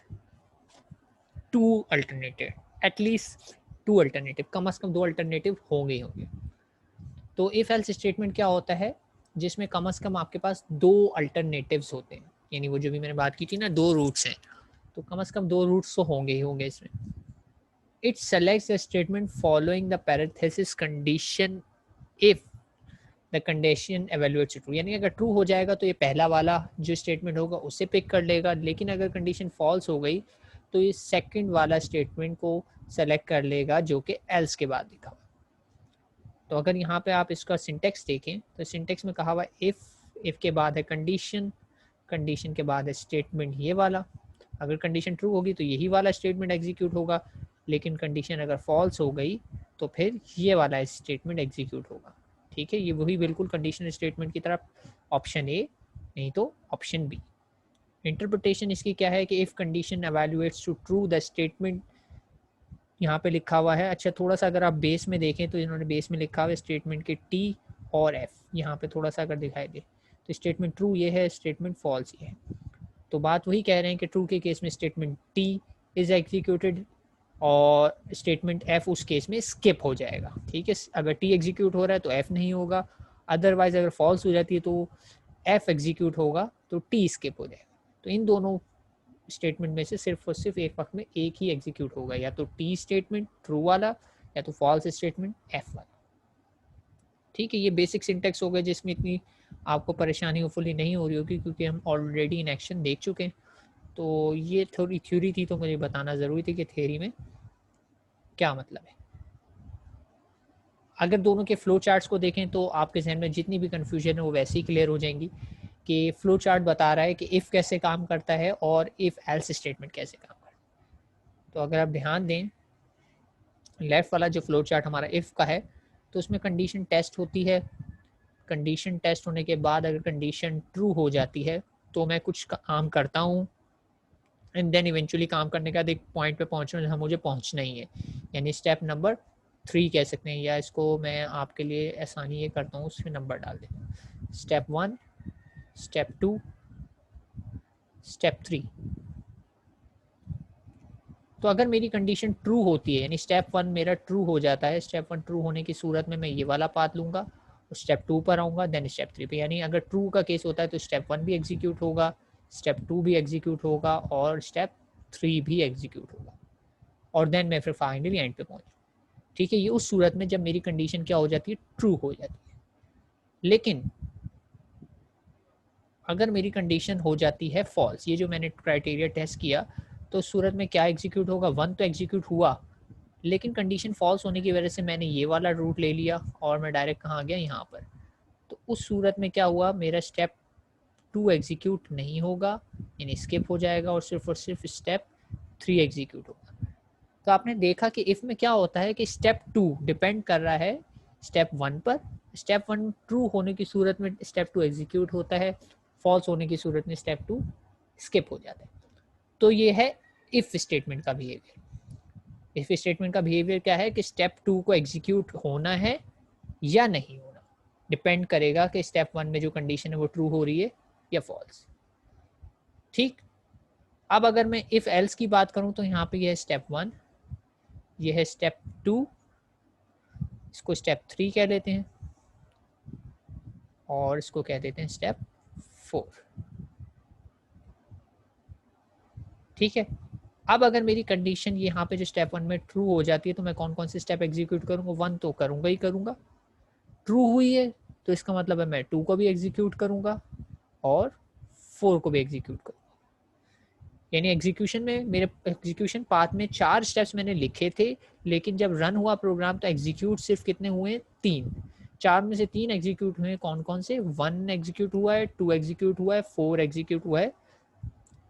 two alternative, at least two alternative, कम से कम दो अल्टरनेटिव होंगे ही होंगे। तो इफ एल्स स्टेटमेंट क्या होता है, जिसमें कम से कम आपके पास दो अल्टरनेटिव्स होते हैं, यानी वो जो भी मैंने बात की थी ना, दो रूट्स हैं, तो कम से कम दो रूट्स तो होंगे ही होंगे इसमें। It selects the statement following the parenthesis condition if the condition evaluates true, यानी अगर ट्रू हो जाएगा तो ये पहला वाला जो स्टेटमेंट होगा उससे पिक कर लेगा, लेकिन अगर कंडीशन फॉल्स हो गई तो ये सेकंड वाला स्टेटमेंट को सेलेक्ट कर लेगा जो कि एल्स के बाद लिखा हुआ। तो अगर यहाँ पे आप इसका सिंटेक्स देखें तो सिंटेक्स में कहा हुआ इफ के बाद है कंडीशन, कंडीशन के बाद है स्टेटमेंट ये वाला। अगर कंडीशन ट्रू होगी तो यही वाला स्टेटमेंट एग्जीक्यूट होगा, लेकिन कंडीशन अगर फॉल्स हो गई तो फिर ये वाला स्टेटमेंट एग्जीक्यूट होगा। ठीक है, ये वही बिल्कुल कंडीशनल स्टेटमेंट की तरफ, ऑप्शन ए नहीं तो ऑप्शन बी। इंटरप्रिटेशन इसकी क्या है कि if condition evaluates to true the statement यहाँ पे लिखा हुआ है। अच्छा, थोड़ा सा अगर आप बेस में देखें तो इन्होंने बेस में लिखा हुआ है स्टेटमेंट के टी और एफ, यहाँ पे थोड़ा सा अगर दिखाई दे तो स्टेटमेंट ट्रू ये है, स्टेटमेंट फॉल्स ये है। तो बात वही कह रहे हैं कि ट्रू के केस में स्टेटमेंट टी इज एग्जीक्यूटेड और स्टेटमेंट एफ उस केस में स्किप हो जाएगा। ठीक है, अगर टी एग्जीक्यूट हो रहा है तो एफ नहीं होगा, अदरवाइज अगर फॉल्स हो जाती है तो एफ एग्जीक्यूट होगा तो टी स्किप हो जाएगा। तो इन दोनों स्टेटमेंट में से सिर्फ और सिर्फ एक वक्त में एक ही एग्जीक्यूट होगा, या तो टी स्टेटमेंट ट्रू वाला या तो फॉल्स स्टेटमेंट एफ वाला। ठीक है, ये बेसिक सिंटेक्स हो गए जिसमें इतनी आपको परेशानी होपफुली नहीं हो रही होगी, क्योंकि हम ऑलरेडी इन एक्शन देख चुके हैं। तो ये थोड़ी थ्योरी थी तो मुझे बताना ज़रूरी थी कि थ्योरी में क्या मतलब है। अगर दोनों के फ्लो चार्ट्स को देखें तो आपके जहन में जितनी भी कन्फ्यूजन है वो वैसे ही क्लियर हो जाएंगी कि फ्लो चार्ट बता रहा है कि इफ़ कैसे काम करता है और इफ़ एल्स स्टेटमेंट कैसे काम करता है। तो अगर आप ध्यान दें, लेफ्ट वाला जो फ्लो चार्ट हमारा इफ़ का है तो उसमें कंडीशन टेस्ट होती है। कंडीशन टेस्ट होने के बाद अगर कंडीशन ट्रू हो जाती है तो मैं कुछ काम करता हूँ, एंड देन इवेंचुअली काम करने के बाद एक पॉइंट पे पहुँचना जहाँ मुझे पहुँचना ही है, यानी स्टेप नंबर 3 कह सकते हैं, या इसको मैं आपके लिए आसानी ये करता हूँ उसमें नंबर डाल देता हूँ। Step 1, step 2, step 3। तो अगर मेरी कंडीशन ट्रू होती है, यानी स्टेप 1 मेरा ट्रू हो जाता है, स्टेप 1 ट्रू होने की सूरत में मैं ये वाला पाथ लूँगा और स्टेप 2 पर आऊँगा, देन स्टेप 3 पे। यानी अगर ट्रू का केस होता है तो स्टेप 1 भी एग्जीक्यूट होगा, स्टेप 2 भी एग्जीक्यूट होगा और स्टेप 3 भी एग्जीक्यूट होगा, और देन मैं फिर फाइनली एंड पे पहुँचूँ। ठीक है, ये उस सूरत में जब मेरी कंडीशन क्या हो जाती है, ट्रू हो जाती है। लेकिन अगर मेरी कंडीशन हो जाती है फॉल्स, ये जो मैंने क्राइटेरिया टेस्ट किया, तो उस सूरत में क्या एग्जीक्यूट होगा, 1 तो एग्जीक्यूट हुआ, लेकिन कंडीशन फॉल्स होने की वजह से मैंने ये वाला रूट ले लिया और मैं डायरेक्ट कहाँ गया, यहाँ पर। तो उस सूरत में क्या हुआ, मेरा स्टेप 2 एग्जीक्यूट नहीं होगा, यानी स्किप हो जाएगा, और सिर्फ स्टेप 3 एग्जीक्यूट होगा। तो आपने देखा कि इफ़ में क्या होता है कि स्टेप 2 डिपेंड कर रहा है स्टेप 1 पर। स्टेप 1 ट्रू होने की सूरत में स्टेप 2 एग्जीक्यूट होता है, फॉल्स होने की सूरत में स्टेप 2 स्किप हो जाता है। तो ये है इफ़ स्टेटमेंट का बिहेवियर। इफ़ स्टेटमेंट का बिहेवियर क्या है कि स्टेप 2 को एग्जीक्यूट होना है या नहीं होना, डिपेंड करेगा कि स्टेप 1 में जो कंडीशन है वो ट्रू हो रही है या फॉल्स। ठीक, अब अगर मैं इफ़ एल्स की बात करूं तो यहाँ पे ये है स्टेप 1, ये है स्टेप 2, इसको स्टेप 3 कह लेते हैं और इसको कह देते हैं स्टेप 4। ठीक है, अब अगर मेरी कंडीशन यहाँ पे जो स्टेप 1 में ट्रू हो जाती है तो मैं कौन कौन से स्टेप एग्जीक्यूट करूँगा, 1 तो करूँगा ही करूँगा, ट्रू हुई है तो इसका मतलब है मैं 2 को भी एग्जीक्यूट करूँगा और 4 को भी एग्जीक्यूट करूँगा। यानी एग्जीक्यूशन में मेरे एग्जीक्यूशन पाथ में 4 स्टेप्स मैंने लिखे थे, लेकिन जब रन हुआ प्रोग्राम तो एग्जीक्यूट सिर्फ कितने हुए, 3। 4 में से 3 एग्जीक्यूट हुए, कौन कौन से, 1 एग्जीक्यूट हुआ है, 2 एग्जीक्यूट हुआ है, 4 एग्जीक्यूट हुआ है,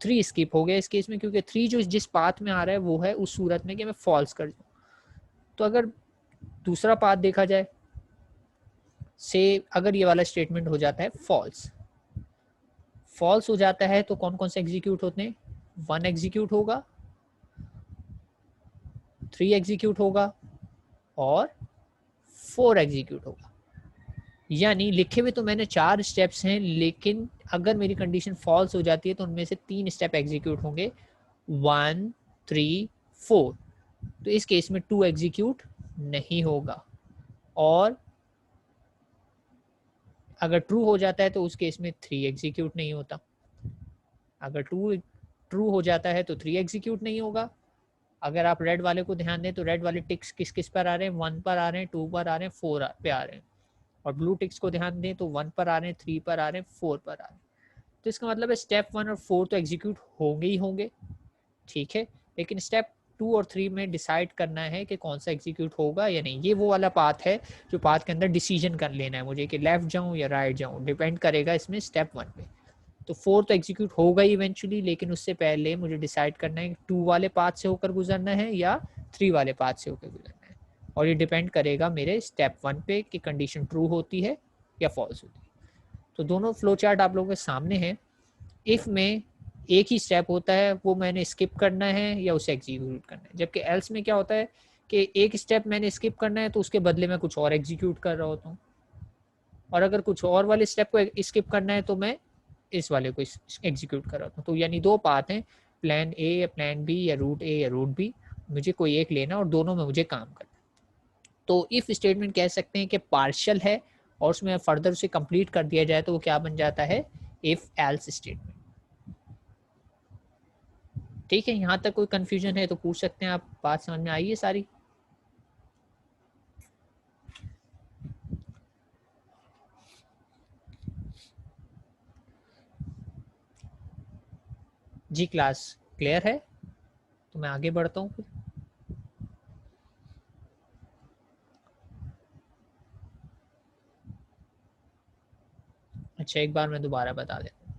3 स्किप हो गया इस केस में, क्योंकि 3 जो जिस पाथ में आ रहा है वो है उस सूरत में कि मैं फॉल्स कर दूँ। तो अगर दूसरा पाथ देखा जाए, से अगर ये वाला स्टेटमेंट हो जाता है फॉल्स, फॉल्स हो जाता है तो कौन कौन से एग्जीक्यूट होते हैं, 1 एग्जीक्यूट होगा, 3 एग्जीक्यूट होगा और 4 एग्जीक्यूट होगा। यानी लिखे हुए तो मैंने 4 स्टेप्स हैं, लेकिन अगर मेरी कंडीशन फॉल्स हो जाती है तो उनमें से 3 स्टेप एग्जीक्यूट होंगे, 1, 3, 4। तो इस केस में 2 एग्जीक्यूट नहीं होगा। और अगर ट्रू हो जाता है तो उस केस में 3 एग्जीक्यूट नहीं होता। अगर ट्रू हो जाता है तो 3 एग्जीक्यूट नहीं होगा। अगर आप रेड वाले को ध्यान दें तो रेड वाले टिक्स किस किस पर आ रहे हैं, 1 पर आ रहे हैं, 2 पर आ रहे हैं, 4 पे आ रहे हैं। और ब्लू टिक्स को ध्यान दें तो 1 पर आ रहे हैं, 3 पर आ रहे हैं, 4 पर आ रहे हैं। तो इसका मतलब है स्टेप 1 और 4 तो एग्जीक्यूट होंगे ही होंगे, ठीक है, लेकिन स्टेप 2 और 3 में डिसाइड करना है कि कौन सा एग्जीक्यूट होगा या नहीं। ये वो वाला पाथ है जो पाथ के अंदर डिसीजन कर लेना है मुझे कि लेफ्ट जाऊं या राइट जाऊं, डिपेंड करेगा इसमें स्टेप 1 पे। तो 4 तो एग्जीक्यूट होगा ही इवेंचुअली, लेकिन उससे पहले मुझे डिसाइड करना है 2 वाले पाथ से होकर गुजरना है या 3 वाले पाथ से होकर गुजरना है। और ये डिपेंड करेगा मेरे स्टेप 1 पे कि कंडीशन ट्रू होती है या फॉल्स होती है। तो दोनों फ्लो चार्ट आप लोगों के सामने हैं। इफ में एक ही स्टेप होता है, वो मैंने स्किप करना है या उसे एग्जीक्यूट करना है, जबकि एल्स में क्या होता है कि एक स्टेप मैंने स्किप करना है तो उसके बदले में कुछ और एग्जीक्यूट कर रहा होता हूँ, और अगर कुछ और वाले स्टेप को स्किप करना है तो मैं इस वाले को एग्जीक्यूट कर रहा हूँ। तो यानी 2 पाथ हैं, प्लान ए या प्लान बी या रूट ए या रूट बी, मुझे कोई एक लेना और दोनों में मुझे काम करना। तो इफ स्टेटमेंट कह सकते हैं कि पार्शियल है और उसमें फर्दर उसे कंप्लीट कर दिया जाए तो वो क्या बन जाता है, इफ एल्स स्टेटमेंट। ठीक है, यहाँ तक कोई कंफ्यूजन है तो पूछ सकते हैं आप, बात समझ में आई है सारी। जी क्लास क्लियर है, तो मैं आगे बढ़ता हूँ फिर। अच्छा, एक बार मैं दोबारा बता देता हूँ,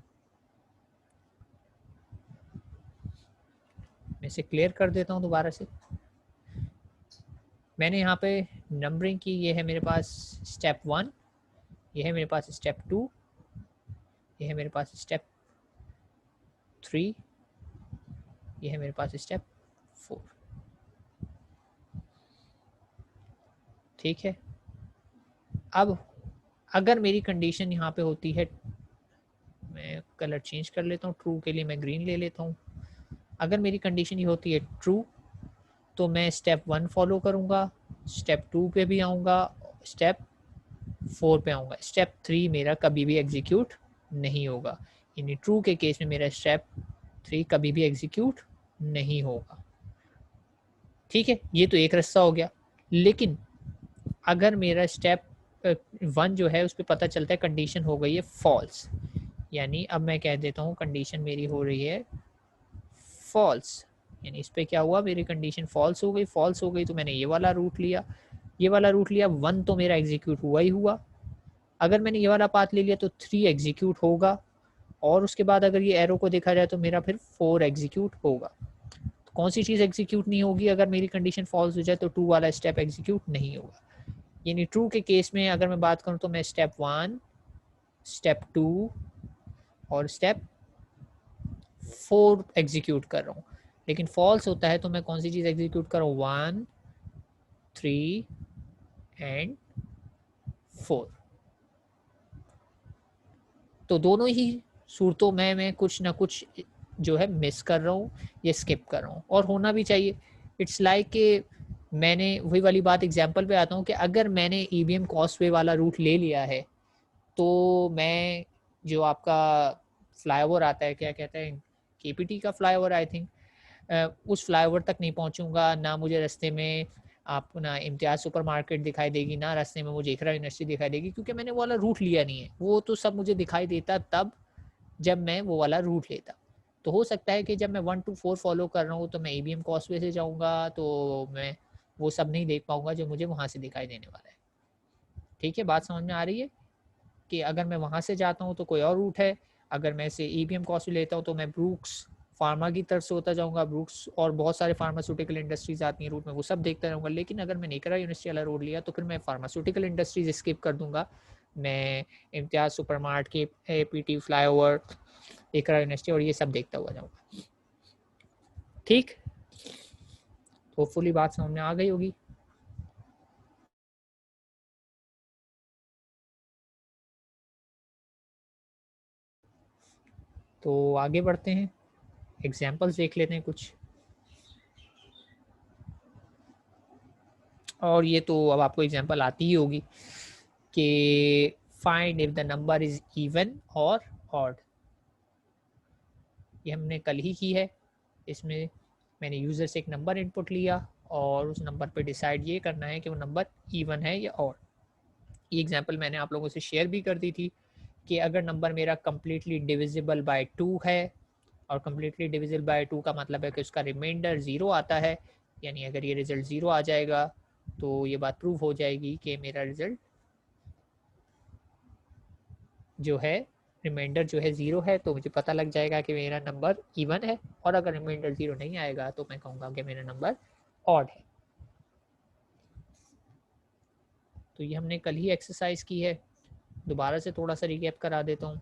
मैं इसे क्लियर कर देता हूँ दोबारा से। मैंने यहाँ पे नंबरिंग की, ये है मेरे पास स्टेप 1, ये है मेरे पास स्टेप 2, ये है मेरे पास स्टेप 3, ये है मेरे पास स्टेप 4। ठीक है, अब अगर मेरी कंडीशन यहाँ पे होती है, मैं कलर चेंज कर लेता हूँ, ट्रू के लिए मैं ग्रीन ले लेता हूँ। अगर मेरी कंडीशन ये होती है ट्रू, तो मैं स्टेप 1 फॉलो करूँगा, स्टेप 2 पे भी आऊँगा, स्टेप 4 पे आऊँगा, स्टेप 3 मेरा कभी भी एग्जीक्यूट नहीं होगा। यानी ट्रू के केस में मेरा स्टेप 3 कभी भी एग्जीक्यूट नहीं होगा। ठीक है, ये तो एक रास्ता हो गया। लेकिन अगर मेरा स्टेप 1 जो है उस पर पता चलता है कंडीशन हो गई है फॉल्स, यानी अब मैं कह देता हूँ कंडीशन मेरी हो रही है फॉल्स, यानी इस पर क्या हुआ, मेरी कंडीशन फॉल्स हो गई। फॉल्स हो गई तो मैंने ये वाला रूट लिया, ये वाला रूट लिया, 1 तो मेरा एग्जीक्यूट हुआ ही हुआ। अगर मैंने ये वाला पाथ ले लिया तो 3 एग्जीक्यूट होगा, और उसके बाद अगर ये एरो को देखा जाए तो मेरा फिर 4 एग्जीक्यूट होगा। तो कौन सी चीज़ एग्जीक्यूट नहीं होगी अगर मेरी कंडीशन फॉल्स हो जाए, तो 2 वाला स्टेप एग्जीक्यूट नहीं होगा। यानी ट्रू के केस में अगर मैं बात करूँ तो मैं स्टेप 1, स्टेप 2 और स्टेप 4 एग्जीक्यूट कर रहा हूँ। लेकिन फॉल्स होता है तो मैं कौन सी चीज़ एग्जीक्यूट कर रहा हूँ, 1, 3 एंड 4। तो दोनों ही सूरतों में मैं कुछ ना कुछ जो है मिस कर रहा हूँ या स्किप कर रहा हूँ, और होना भी चाहिए। इट्स लाइक कि मैंने वही वाली बात एग्जांपल पे आता हूँ कि अगर मैंने ईवीएम कॉस्टवे वाला रूट ले लिया है, तो मैं जो आपका फ्लाईओवर आता है, क्या कहते हैं, केपीटी का फ्लाईओवर आई थिंक, उस फ्लाईओवर तक नहीं पहुंचूंगा, ना मुझे रास्ते में आपको ना इम्तियाज़ सुपरमार्केट दिखाई देगी, ना रास्ते में मुझे इकरा यूनिवर्सिटी दिखाई देगी, क्योंकि मैंने वो वाला रूट लिया नहीं है। वो तो सब मुझे दिखाई देता तब जब मैं वो वाला रूट लेता। तो हो सकता है कि जब मैं 1 to 4 फॉलो कर रहा हूँ तो मैं ABM कॉस्टवे से जाऊँगा, तो मैं वो सब नहीं देख पाऊँगा जो मुझे वहाँ से दिखाई देने वाला है। ठीक है, बात समझ में आ रही है कि अगर मैं वहाँ से जाता हूँ तो कोई और रूट है, अगर मैं इसे ABM कॉस्टवे लेता हूँ तो मैं ब्रूक्स फार्मा की तरफ से होता जाऊँगा, ब्रूक्स और बहुत सारे फार्मास्यूटिकल इंडस्ट्रीज़ आती हैं रूट में, वो सब देखता रहूँगा। लेकिन अगर मैंने इकरा यूनिवर्सिटी वाला रोड लिया तो फिर मैं फार्मास्यूटिकल इंडस्ट्रीज़ स्किप कर दूँगा, मैं इम्तियाज़ सुपरमार्ट के APT फ्लाईओवर, इकरा यूनिवर्सिटी और ये सब देखता हुआ जाऊँगा। ठीक, होपफुली बात समझ में आ गई होगी। तो आगे बढ़ते हैं, एग्जाम्पल्स देख लेते हैं कुछ। और ये तो अब आपको एग्जाम्पल आती ही होगी कि find if the number is even और ऑड। ये हमने कल ही की है। इसमें मैंने यूज़र से एक नंबर इनपुट लिया और उस नंबर पे डिसाइड ये करना है कि वो नंबर इवन है या ऑड। ये एग्जाम्पल मैंने आप लोगों से शेयर भी कर दी थी कि अगर नंबर मेरा कम्प्लीटली डिविजिबल बाय 2 है, और कम्प्लीटली डिविजिबल बाय 2 का मतलब है कि उसका रिमाइंडर 0 आता है, यानी अगर ये रिजल्ट 0 आ जाएगा तो ये बात प्रूव हो जाएगी कि मेरा रिजल्ट जो है, रिमाइंडर जो है 0 है, तो मुझे पता लग जाएगा कि मेरा नंबर इवन है। और अगर रिमाइंडर 0 नहीं आएगा तो मैं कहूँगा कि मेरा नंबर ऑड है। तो ये हमने कल ही एक्सरसाइज की है, दोबारा से थोड़ा सा रिकैप करा देता हूँ।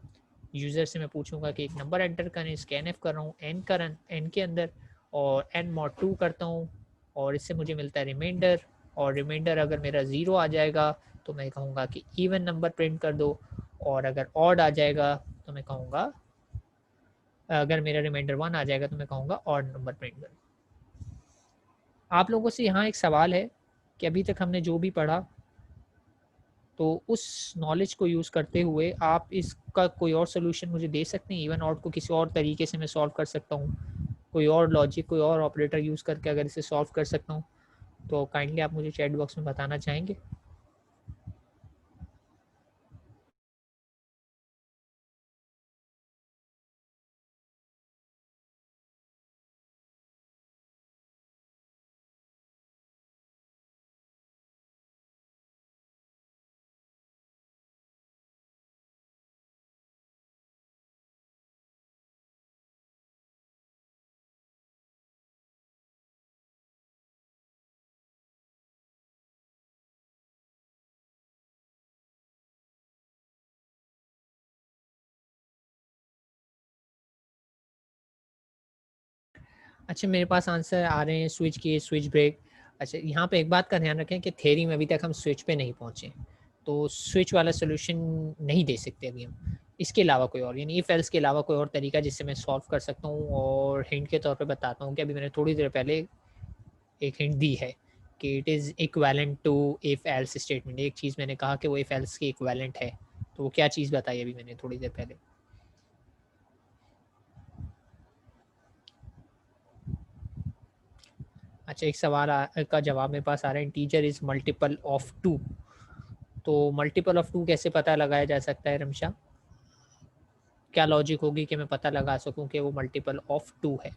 यूज़र से मैं पूछूंगा कि एक नंबर एंटर करें, स्कैन एफ कर रहा हूँ एन करन एन के अंदर, और एन मॉड 2 करता हूँ, और इससे मुझे मिलता है रिमाइंडर। और रिमाइंडर अगर मेरा 0 आ जाएगा तो मैं कहूँगा कि इवन नंबर प्रिंट कर दो, और अगर ऑड आ जाएगा तो मैं कहूँगा, अगर मेरा रिमाइंडर 1 आ जाएगा तो मैं कहूँगा ऑड नंबर प्रिंट कर। आप लोगों से यहाँ एक सवाल है कि अभी तक हमने जो भी पढ़ा, तो उस नॉलेज को यूज़ करते हुए आप इसका कोई और सोल्यूशन मुझे दे सकते हैं? इवन ऑड को किसी और तरीके से मैं सॉल्व कर सकता हूँ, कोई और लॉजिक, कोई और ऑपरेटर यूज़ करके अगर इसे सॉल्व कर सकता हूँ तो काइंडली आप मुझे चैट बॉक्स में बताना चाहेंगे। अच्छा, मेरे पास आंसर आ रहे हैं, स्विच की, स्विच ब्रेक। अच्छा, यहाँ पे एक बात का ध्यान रखें कि थ्योरी में अभी तक हम स्विच पे नहीं पहुँचे, तो स्विच वाला सोल्यूशन नहीं दे सकते अभी हम। इसके अलावा कोई और, यानी इफ एल्स के अलावा कोई और तरीका जिससे मैं सॉल्व कर सकता हूँ। और हिंट के तौर पे बताता हूँ कि अभी मैंने थोड़ी देर पहले एक हिंट दी है कि it is equivalent to if else statement. एक चीज़ मैंने कहा कि वो इफ एल्स की इक्वेलेंट है, तो वो क्या चीज़ बताई अभी मैंने थोड़ी देर पहले? अच्छा, एक सवाल का जवाब मेरे पास आ रहा है, इंटीजर इज मल्टीपल ऑफ 2। तो मल्टीपल ऑफ 2 कैसे पता लगाया जा सकता है रमशा? क्या लॉजिक होगी कि मैं पता लगा सकूं कि वो मल्टीपल ऑफ 2 है?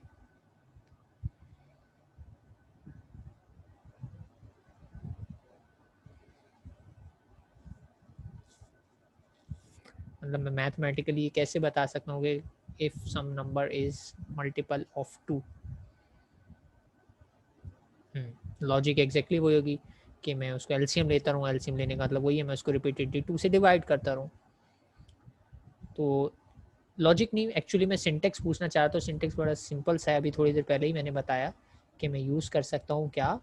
मतलब मैं मैथमेटिकली कैसे बता सकता हूँ कि if some number is multiple of 2? Logic exactly वही होगी कि मैं उसको एलसीएम लेता रहूँ, एलसीएम लेने का मतलब वही है मैं उसको रिपीटेडली 2 से डिवाइड करता रहूँ। तो लॉजिक नहीं, एक्चुअली मैं सिंटेक्स पूछना चाहता हूँ। सिंटेक्स बड़ा सिंपल सा है, अभी थोड़ी देर पहले ही मैंने बताया कि मैं यूज़ कर सकता हूँ क्या,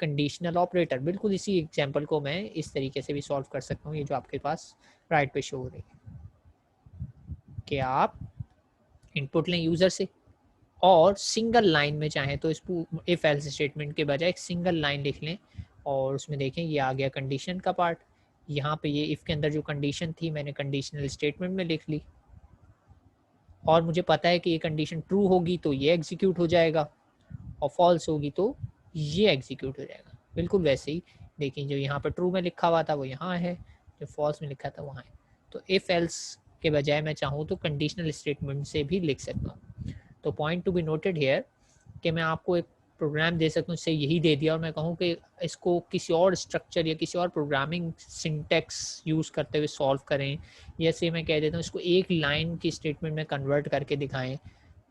कंडीशनल ऑपरेटर। बिल्कुल इसी एग्जांपल को मैं इस तरीके से भी सॉल्व कर सकता हूँ, ये जो आपके पास राइट पे शो हो रही है कि आप इनपुट लें यूज़र से और सिंगल लाइन में चाहें तो इस इफ एल्स स्टेटमेंट के बजाय एक सिंगल लाइन लिख लें, और उसमें देखें ये आ गया कंडीशन का पार्ट। यहाँ पे ये इफ़ के अंदर जो कंडीशन थी मैंने कंडीशनल स्टेटमेंट में लिख ली। और मुझे पता है कि ये कंडीशन ट्रू होगी तो ये एग्जीक्यूट हो जाएगा और फॉल्स होगी तो ये एग्जीक्यूट हो जाएगा। बिल्कुल वैसे ही देखिए, जो यहाँ पर ट्रू में लिखा हुआ था वो यहाँ है, जो फॉल्स में लिखा था वहाँ है। तो इफ एल्स के बजाय मैं चाहूँ तो कंडीशनल स्टेटमेंट से भी लिख सकता हूँ। तो point to be noted here कि मैं आपको एक प्रोग्राम दे सकता हूँ, इससे यही दे दिया और मैं कहूँ कि इसको किसी और स्ट्रक्चर या किसी और प्रोग्रामिंग सिंटेक्स यूज़ करते हुए सॉल्व करें, या से मैं कह देता हूँ इसको एक लाइन की स्टेटमेंट में कन्वर्ट करके दिखाएं,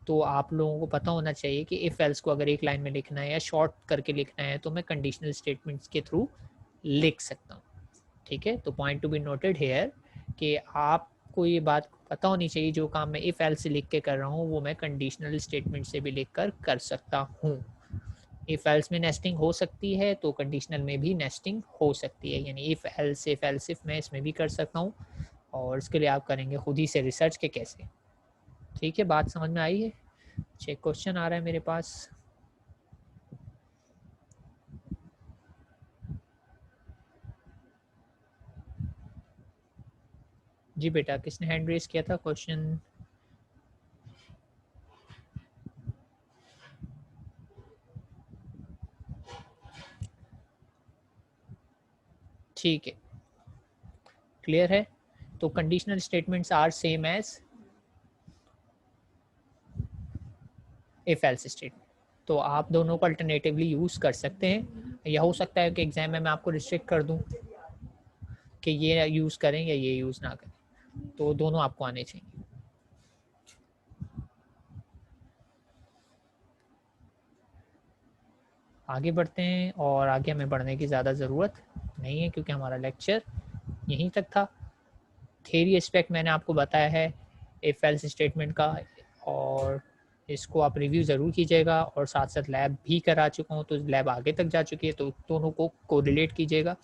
तो आप लोगों को पता होना चाहिए कि इफ़ एल्स को अगर एक लाइन में लिखना है या शॉर्ट करके लिखना है तो मैं कंडीशनल स्टेटमेंट्स के थ्रू लिख सकता हूँ। ठीक है, तो point to be noted here कि आपको ये बात पता होनी चाहिए, जो काम मैं इफ़ एल्स से लिख के कर रहा हूँ वो मैं कंडीशनल स्टेटमेंट से भी लिख कर सकता हूँ। इफ़ एल्स में नेस्टिंग हो सकती है तो कंडीशनल में भी नेस्टिंग हो सकती है, यानी इफ़ एल्स इफ मैं इसमें भी कर सकता हूँ, और इसके लिए आप करेंगे खुद ही से रिसर्च के कैसे। ठीक है, बात समझ में आई है? अच्छा, क्वेश्चन आ रहा है मेरे पास। जी बेटा, किसने हैंड रेज किया था? क्वेश्चन ठीक है, क्लियर है? तो conditional statements are same as if else statement, तो आप दोनों को अल्टरनेटिवली यूज़ कर सकते हैं। या हो सकता है कि एग्जाम में मैं आपको रिस्ट्रिक्ट कर दूं कि ये यूज़ करें या ये यूज़ ना करें, तो दोनों आपको आने चाहिए। आगे बढ़ते हैं, और आगे हमें बढ़ने की ज़्यादा ज़रूरत नहीं है क्योंकि हमारा लेक्चर यहीं तक था। थ्योरी एस्पेक्ट मैंने आपको बताया है इफ एल्स स्टेटमेंट का, और इसको आप रिव्यू ज़रूर कीजिएगा, और साथ साथ लैब भी करा चुका हूँ तो लैब आगे तक जा चुकी है, तो दोनों को कोरिलेट कीजिएगा,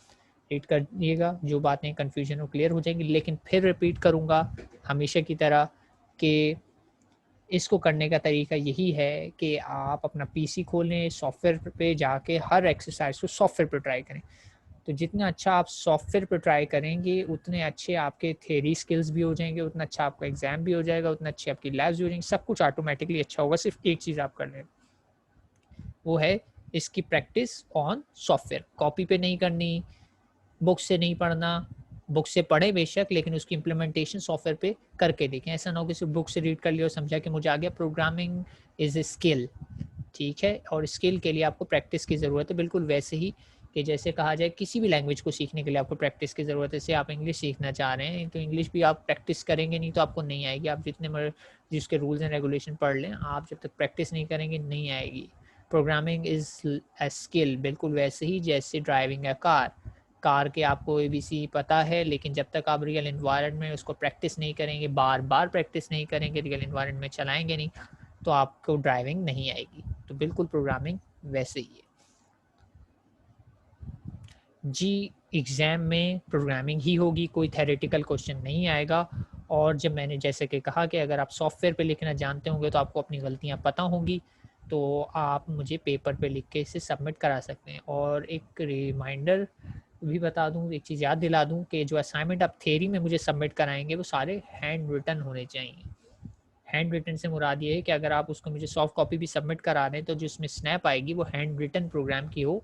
रीड करिएगा, जो बातें कन्फ्यूजन हो क्लियर हो जाएंगी। लेकिन फिर रिपीट करूँगा हमेशा की तरह कि इसको करने का तरीका यही है कि आप अपना पीसी खोलें, सॉफ्टवेयर पे जाके हर एक्सरसाइज को सॉफ्टवेयर पे ट्राई करें। तो जितना अच्छा आप सॉफ्टवेयर पे ट्राई करेंगे उतने अच्छे आपके थ्योरी स्किल्स भी हो जाएंगे, उतना अच्छा आपका एग्जाम भी हो जाएगा, उतना अच्छी आपकी लैब्स भी हो जाएंगी, सब कुछ ऑटोमेटिकली अच्छा होगा। सिर्फ एक चीज़ आप कर लें, वो है इसकी प्रैक्टिस ऑन सॉफ्टवेयर। कॉपी पे नहीं करनी, बुक से नहीं पढ़ना, बुक से पढ़े बेशक लेकिन उसकी इम्प्लीमेंटेशन सॉफ्टवेयर पे करके देखें। ऐसा ना हो कि सिर्फ बुक से रीड कर लिया और समझा कि मुझे आ गया। प्रोग्रामिंग इज़ ए स्किल, ठीक है, और स्किल के लिए आपको प्रैक्टिस की ज़रूरत है। बिल्कुल वैसे ही कि जैसे कहा जाए किसी भी लैंग्वेज को सीखने के लिए आपको प्रैक्टिस की ज़रूरत है। जैसे आप इंग्लिश सीखना चाह रहे हैं तो इंग्लिश भी आप प्रैक्टिस करेंगे नहीं तो आपको नहीं आएगी। आप जितने मर्जी उसके रूल्स एंड रेगुलेशन पढ़ लें, आप जब तक प्रैक्टिस नहीं करेंगे नहीं आएगी। प्रोग्रामिंग इज़ ए स्किल, बिल्कुल वैसे ही जैसे ड्राइविंग ए कार। कार के आपको ABC पता है, लेकिन जब तक आप रियल इन्वायरमेंट में उसको प्रैक्टिस नहीं करेंगे, बार बार प्रैक्टिस नहीं करेंगे, रियल इन्वायरमेंट में चलाएंगे नहीं, तो आपको ड्राइविंग नहीं आएगी। तो बिल्कुल प्रोग्रामिंग वैसे ही है जी। एग्ज़ाम में प्रोग्रामिंग ही होगी, कोई थेरेटिकल क्वेश्चन नहीं आएगा। और जब मैंने जैसे कि कहा कि अगर आप सॉफ्टवेयर पे लिखना जानते होंगे तो आपको अपनी गलतियाँ पता होंगी, तो आप मुझे पेपर पे लिख के इसे सबमिट करा सकते हैं। और एक रिमाइंडर भी बता दूँ, एक चीज़ याद दिला दूँ कि जो असाइनमेंट आप थ्योरी में मुझे सबमिट कराएंगे वो सारे हैंड रिटन होने चाहिए। हैंड रिटन से मुराद ये है कि अगर आप उसको मुझे सॉफ्ट कॉपी भी सबमिट करा रहे हैं तो जिसमें स्नैप आएगी वो हैंड रिटन प्रोग्राम की हो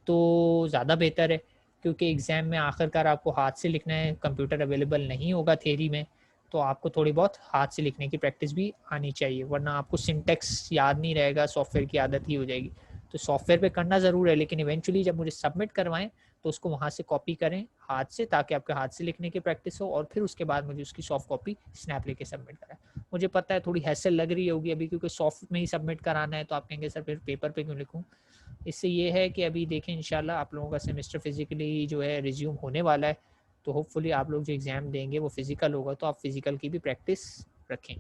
तो ज़्यादा बेहतर है, क्योंकि एग्ज़ाम में आखिरकार आपको हाथ से लिखना है, कंप्यूटर अवेलेबल नहीं होगा थ्योरी में, तो आपको थोड़ी बहुत हाथ से लिखने की प्रैक्टिस भी आनी चाहिए, वरना आपको सिंटेक्स याद नहीं रहेगा, सॉफ्टवेयर की आदत ही हो जाएगी। तो सॉफ्टवेयर पे करना ज़रूर है, लेकिन इवेंचुअली जब मुझे सबमिट करवाएं तो उसको वहाँ से कॉपी करें हाथ से, ताकि आपके हाथ से लिखने की प्रैक्टिस हो, और फिर उसके बाद मुझे उसकी सॉफ्ट कॉपी स्नैप लेके सबमिट कराएं। मुझे पता है थोड़ी हैसल लग रही होगी अभी, क्योंकि सॉफ्ट में ही सबमिट कराना है, तो आप कहेंगे सर फिर पेपर पे क्यों लिखूँ। इससे ये है कि अभी देखें इंशाल्लाह आप लोगों का सेमेस्टर फिजिकली जो है रिज्यूम होने वाला है, तो होपफुली आप लोग जो एग्ज़ाम देंगे वो फिज़िकल होगा, तो आप फिज़िकल की भी प्रैक्टिस रखें।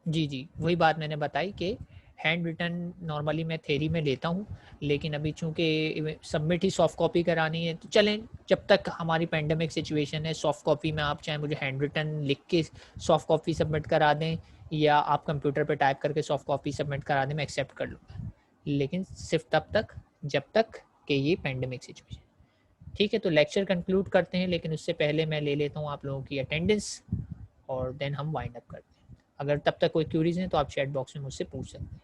जी जी, वही बात मैंने बताई कि हैंड रिटन नॉर्मली मैं थ्योरी में लेता हूँ, लेकिन अभी चूँकि सबमिट ही सॉफ्ट कॉपी करानी है तो चलें, जब तक हमारी पेंडेमिक सिचुएशन है सॉफ्ट कॉपी में आप चाहे मुझे हैंड रिटन लिख के सॉफ्ट कॉपी सबमिट करा दें, या आप कंप्यूटर पे टाइप करके सॉफ्ट कॉपी सबमिट करा दें, मैं एक्सेप्ट कर लूँगा, लेकिन सिर्फ तब तक जब तक कि ये पेंडेमिक सिचुएशन। ठीक है, तो लेक्चर कंक्लूड करते हैं, लेकिन उससे पहले मैं ले लेता हूँ आप लोगों की अटेंडेंस और देन हम वाइंड अप करते हैं। अगर तब तक कोई क्यूरीज हैं तो आप चैट बॉक्स में मुझसे पूछ सकते हैं।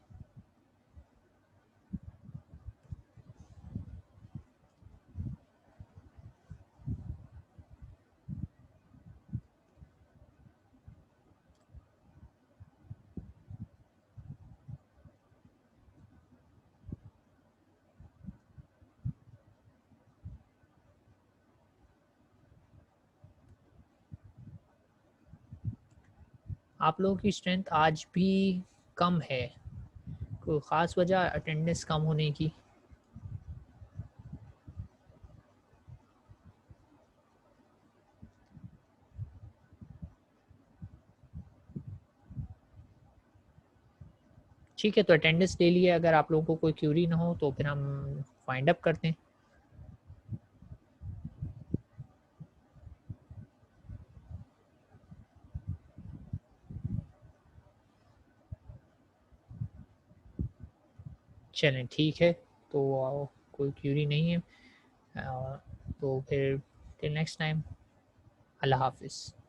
आप लोगों की स्ट्रेंथ आज भी कम है, कोई ख़ास वजह अटेंडेंस कम होने की? ठीक है, तो अटेंडेंस ले लिए, अगर आप लोगों को कोई क्यूरी ना हो तो फिर हम फाइंड अप करते हैं। चलें ठीक है, तो कोई क्यूरी नहीं है, तो फिर टिल नेक्स्ट टाइम, अल्लाह हाफिज़।